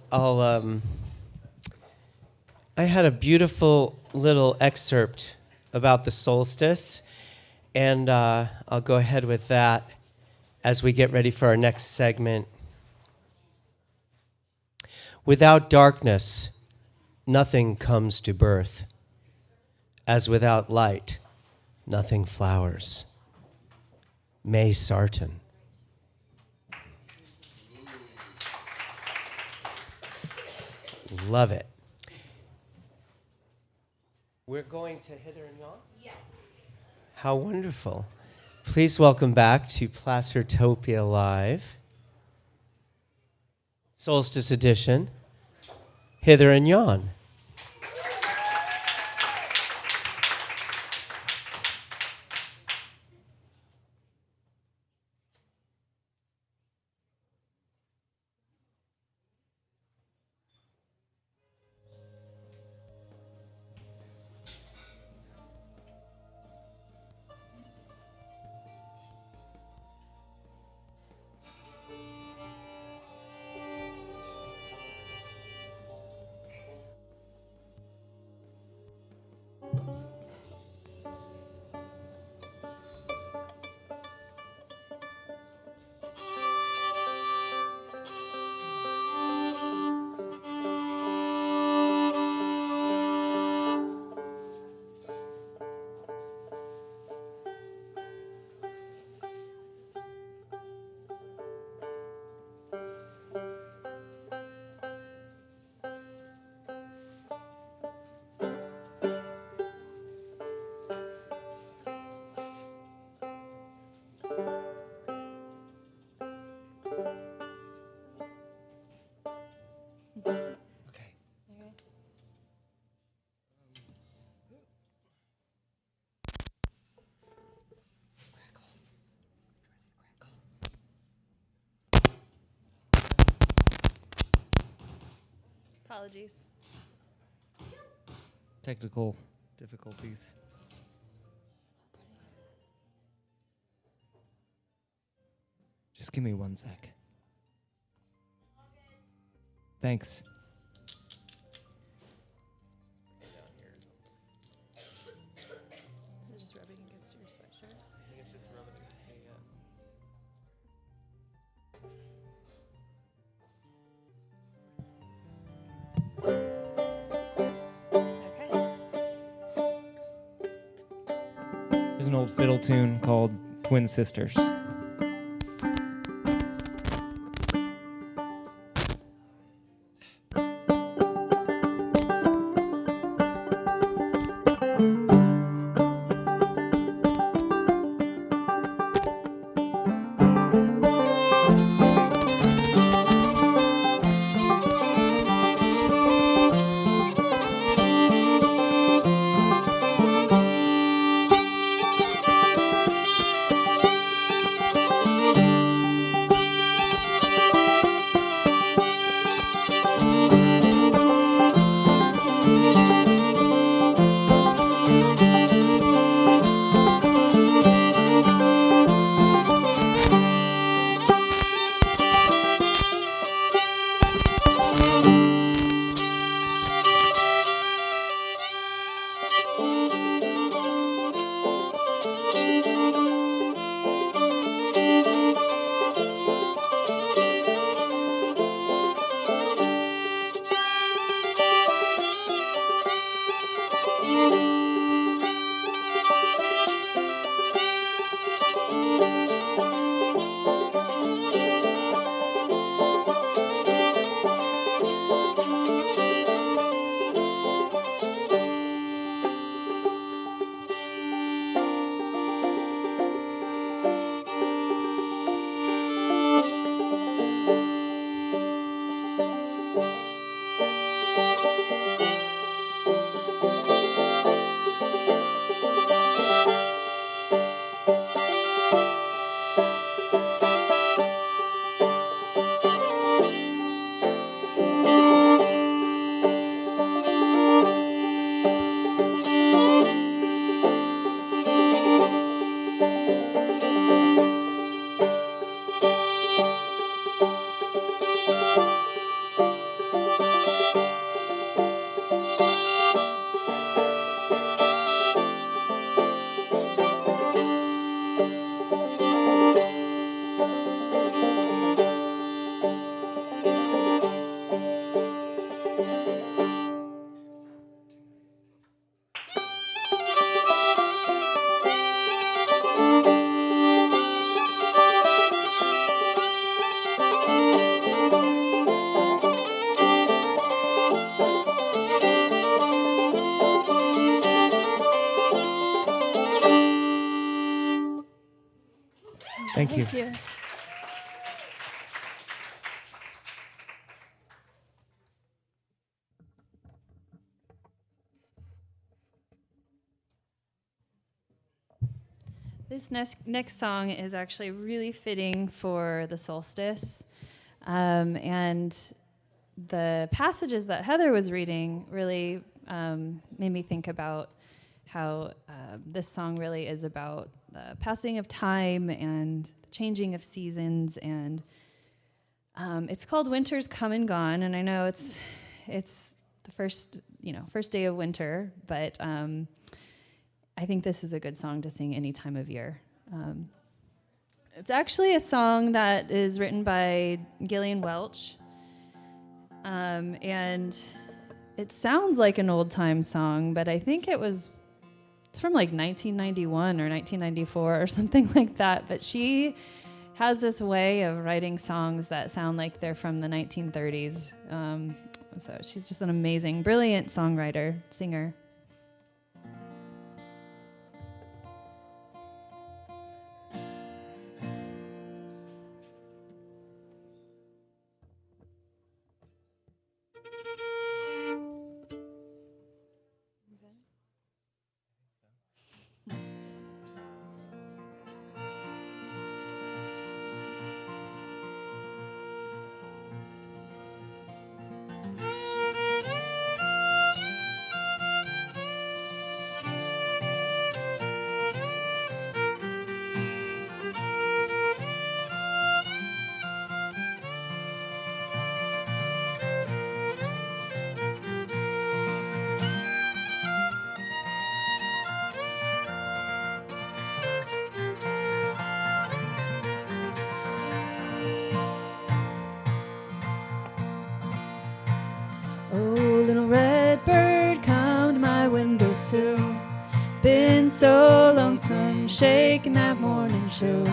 had a beautiful little excerpt about the solstice, and I'll go ahead with that as we get ready for our next segment. Without darkness, nothing comes to birth, as without light, nothing flowers. May Sarton. Love it. We're going to Hither and Yon? Yes. How wonderful. Please welcome back to Placertopia Live, Solstice Edition, Hither and Yon. Apologies. Technical difficulties. Just give me 1 sec. Thanks. Is it just rubbing against your sweatshirt? I think it's just rubbing against me, yeah. Okay. There's an old fiddle tune called Twin Sisters. Thank you. Thank you. This next song is actually really fitting for the solstice. And the passages that Heather was reading really made me think about how this song really is about the passing of time and the changing of seasons. And it's called Winter's Come and Gone. And I know it's the first day of winter, but I think this is a good song to sing any time of year. It's actually a song that is written by Gillian Welch, and it sounds like an old-time song, but I think it's from like 1991 or 1994 or something like that, but she has this way of writing songs that sound like they're from the 1930s, so she's just an amazing, brilliant songwriter, singer. Oh, little red bird, come to my windowsill. Been so lonesome, shaking that morning chill.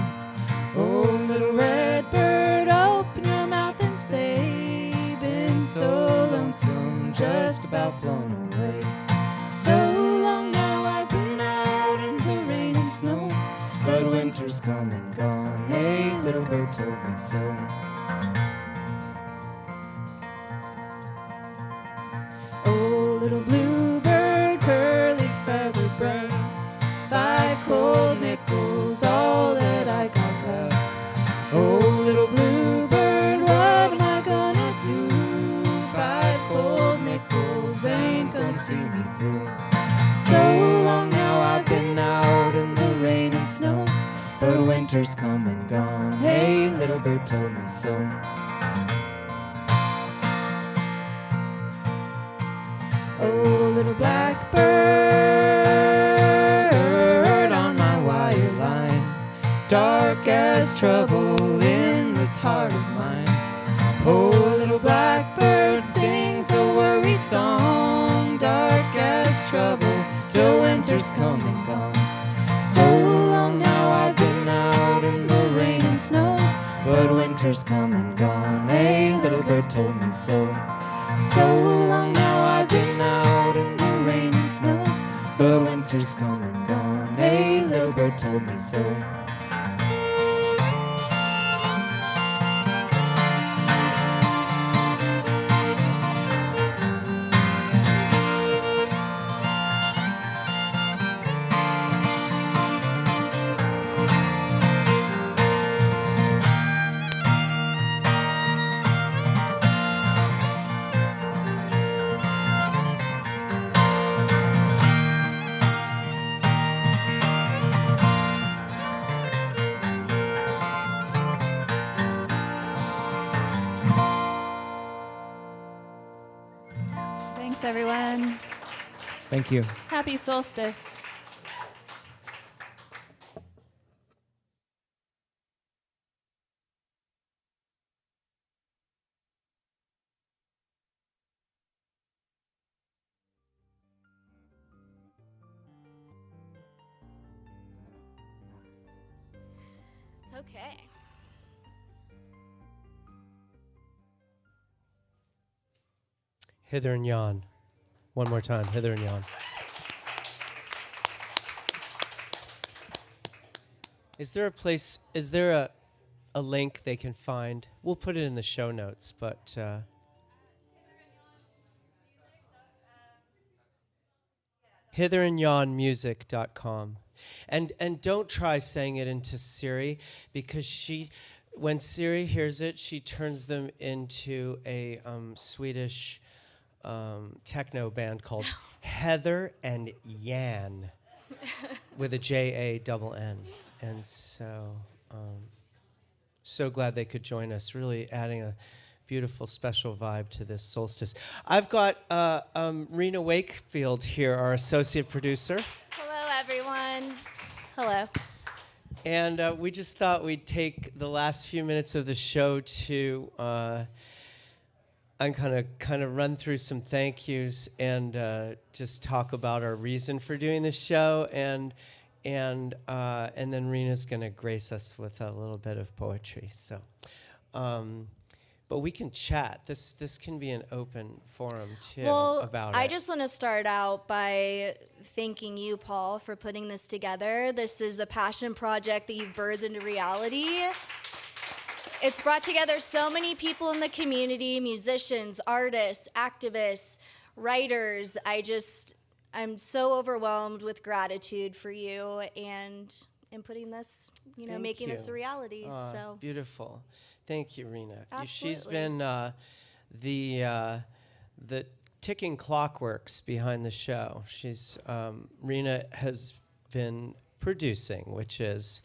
Oh, little red bird, open your mouth and say, been so lonesome, just about flown away. So long now I've been out in the rain and snow, but winter's come and gone. Hey, little bird told me so. Oh, little bluebird, curly feathered breast, 5 cold nickels, all that I got left. Oh, little bluebird, what am I gonna do? 5 cold nickels ain't gonna see me through. So long now I've been out in the rain and snow, but winter's come and gone. Hey, little bird told me so. Oh, little blackbird on my wire line, dark as trouble in this heart of mine. Oh, little blackbird sings a worried song, dark as trouble till winter's come and gone. So long now I've been out in the rain and snow, but winter's come and gone. Hey, little bird told me so. So long now I've been out in the rain and snow, but winter's come and gone. Hey, little bird told me so. Thanks, everyone. Thank you. Happy solstice. Okay. Hither and yon. One more time, hither and yon. Is there a place, is there a link they can find? We'll put it in the show notes, but hitherandyonmusic.com. And don't try saying it into Siri, because when Siri hears it, she turns them into a Swedish techno band called Heather and Jan with a J-A-N-N. And so glad they could join us, really adding a beautiful, special vibe to this solstice. I've got Rena Wakefield here, our associate producer. Hello, everyone. Hello. And we just thought we'd take the last few minutes of the show to kind of run through some thank yous and just talk about our reason for doing the show, and then Rena's going to grace us with a little bit of poetry. So, but we can chat. This can be an open forum too. Well, I just want to start out by thanking you, Paul, for putting this together. This is a passion project that you've birthed into reality. It's brought together so many people in the community, musicians, artists, activists, writers. I'm so overwhelmed with gratitude for you and in putting this, making this a reality. So beautiful. Thank you, Rena. Absolutely. She's been the ticking clockworks behind the show. Rena has been producing, which is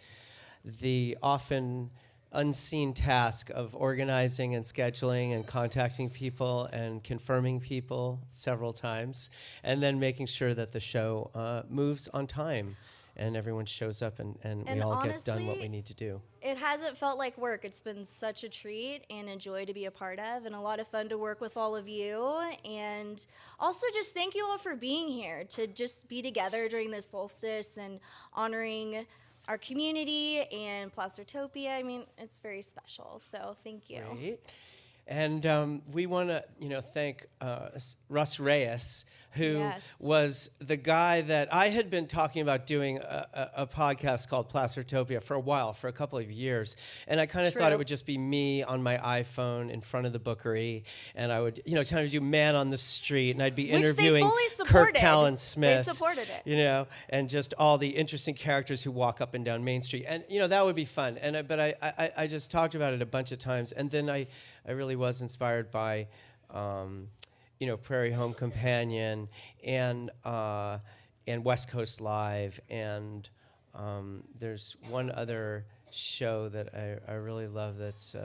the often unseen task of organizing and scheduling and contacting people and confirming people several times, and then making sure that the show moves on time and everyone shows up and we And all get done what honestly, we need to do. It hasn't felt like work. It's been such a treat and a joy to be a part of, and a lot of fun to work with all of you. And also just thank you all for being here, to just be together during this solstice and honoring our community and Placertopia. I mean, it's very special, so thank you. Great. And we want to, thank Russ Reyes, who Yes. was the guy that I had been talking about doing a podcast called Placertopia for a while, for a couple of years. And I kind of thought True. it would just be me on my iPhone in front of the Bookery, and I would, kind of do Man on the Street, and I'd be Which they interviewing fully Kirk supported. Callan They Smith. supported it. And just all the interesting characters who walk up and down Main Street. And, that would be fun. But I just talked about it a bunch of times. And then I really was inspired by, Prairie Home Companion and West Coast Live. And there's one other show that I really love that's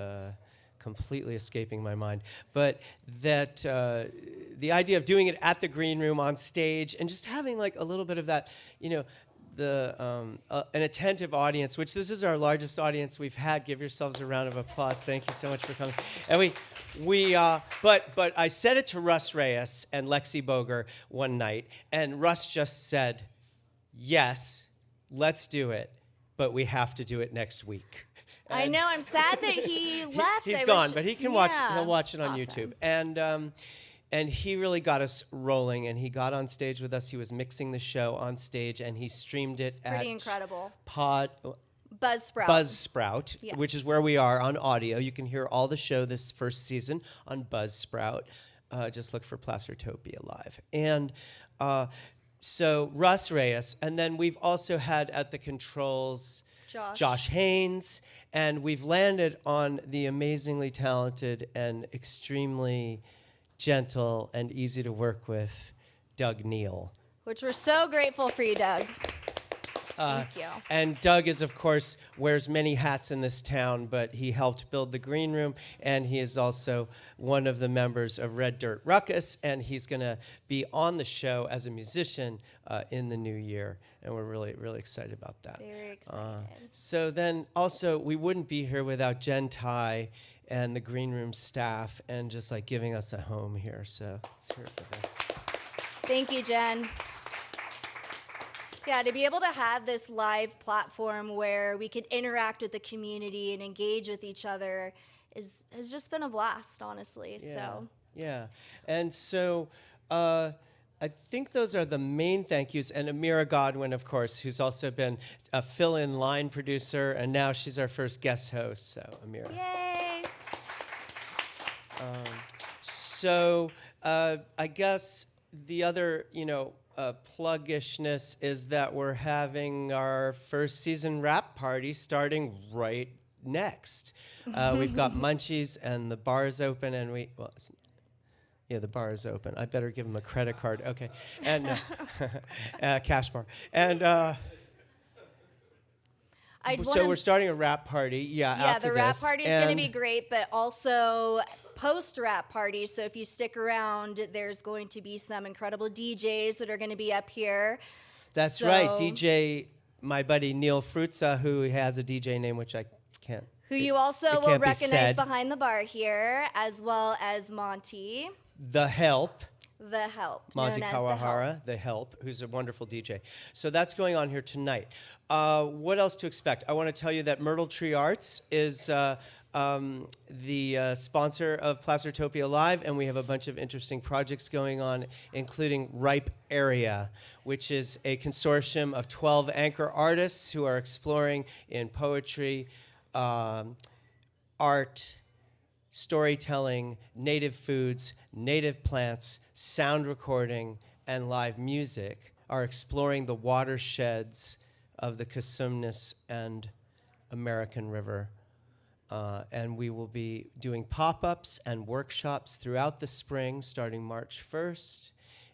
completely escaping my mind. But that the idea of doing it at the Green Room on stage and just having like a little bit of that, an attentive audience, which this is our largest audience we've had. Give yourselves a round of applause. Thank you so much for coming. And but I said it to Russ Reyes and Lexi Boger one night, and Russ just said, "Yes, let's do it, but we have to do it next week." I know. I'm sad that he left. He's I gone, wish- but he can watch. Yeah. He'll watch it on Awesome. YouTube. And he really got us rolling. And he got on stage with us. He was mixing the show on stage, and he streamed it at Pretty incredible. Buzzsprout, Yes. which is where we are on audio. You can hear all the show this first season on Buzzsprout. Just look for Placertopia Live. And so Russ Reyes, and then we've also had at the controls Josh Haynes, and we've landed on the amazingly talented and extremely gentle and easy to work with Doug Neal. Which we're so grateful for you, Doug. Thank you. And Doug is, of course, wears many hats in this town, but he helped build the Green Room, and he is also one of the members of Red Dirt Ruckus, and he's going to be on the show as a musician in the new year, and we're really, really excited about that. Very excited. So then also, we wouldn't be here without Jen Ty and the Green Room staff, and just like giving us a home here. So let's hear it for them. Thank you, Jen. Yeah, to be able to have this live platform where we could interact with the community and engage with each other has just been a blast, honestly. So Yeah. And so I think those are the main thank yous. And Amira Godwin, of course, who's also been a fill-in line producer, and now she's our first guest host. So, Amira. yay! So I guess the other, pluggishness is that we're having our first season wrap party starting right next. We've got munchies and the bar is open, and the bar is open. I better give them a credit card. Okay, and cash bar. And we're starting a wrap party. Yeah, after the wrap this. party is going to be great, but also post-wrap party. So if you stick around, there's going to be some incredible DJs that are going to be up here. That's right, DJ, my buddy Neil Fruitza, who has a DJ name which I can't. Who you also will can't be recognize said. behind the bar here, as well as Monty, The Help. the Help. Monty known as The Help. Kawahara, the Help, who's a wonderful DJ. So that's going on here tonight. What else to expect? I want to tell you that Myrtle Tree Arts is the sponsor of Placertopia Live, and we have a bunch of interesting projects going on, including Ripe Area, which is a consortium of 12 anchor artists who are exploring in poetry, art, storytelling, native foods, native plants, sound recording, and live music, are exploring the watersheds of the Cosumnes and American River. And we will be doing pop-ups and workshops throughout the spring, starting March 1st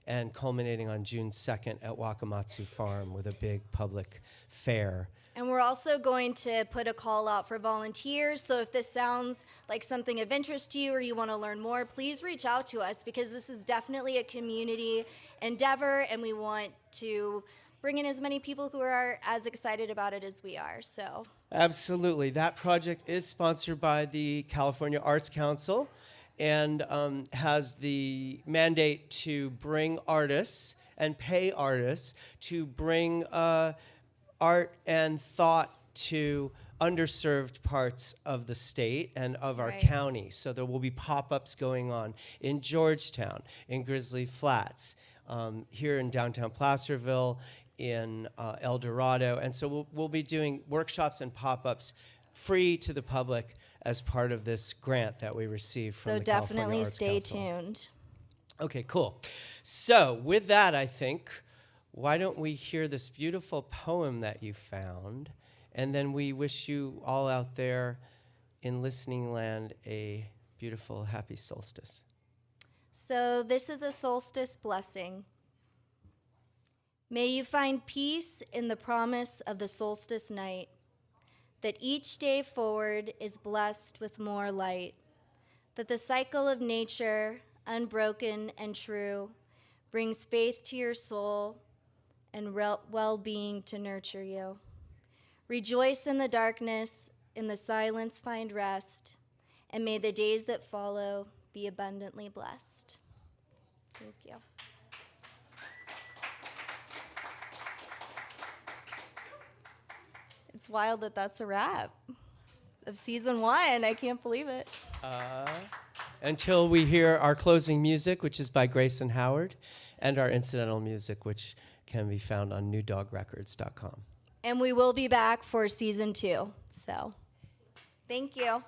and culminating on June 2nd at Wakamatsu Farm with a big public fair. And we're also going to put a call out for volunteers. So if this sounds like something of interest to you or you want to learn more, please reach out to us, because this is definitely a community endeavor, and we want to bring in as many people who are as excited about it as we are. So Absolutely. That project is sponsored by the California Arts Council and has the mandate to bring artists and pay artists to bring art and thought to underserved parts of the state and of our Right. county. So there will be pop-ups going on in Georgetown, in Grizzly Flats, here in downtown Placerville, in El Dorado. And so we'll be doing workshops and pop-ups free to the public as part of this grant that we received from so the California definitely Arts stay Council. tuned. Okay, cool. So with that, I think, why don't we hear this beautiful poem that you found, and then we wish you all out there in listening land a beautiful, happy solstice. So this is a solstice blessing. May you find peace in the promise of the solstice night, that each day forward is blessed with more light, that the cycle of nature, unbroken and true, brings faith to your soul and well-being to nurture you. Rejoice in the darkness, in the silence find rest, and may the days that follow be abundantly blessed. Thank you. It's wild that that's a wrap of season 1. I can't believe it. Until we hear our closing music, which is by Grayson Howard, and our incidental music, which can be found on newdogrecords.com. And we will be back for season 2. So, thank you.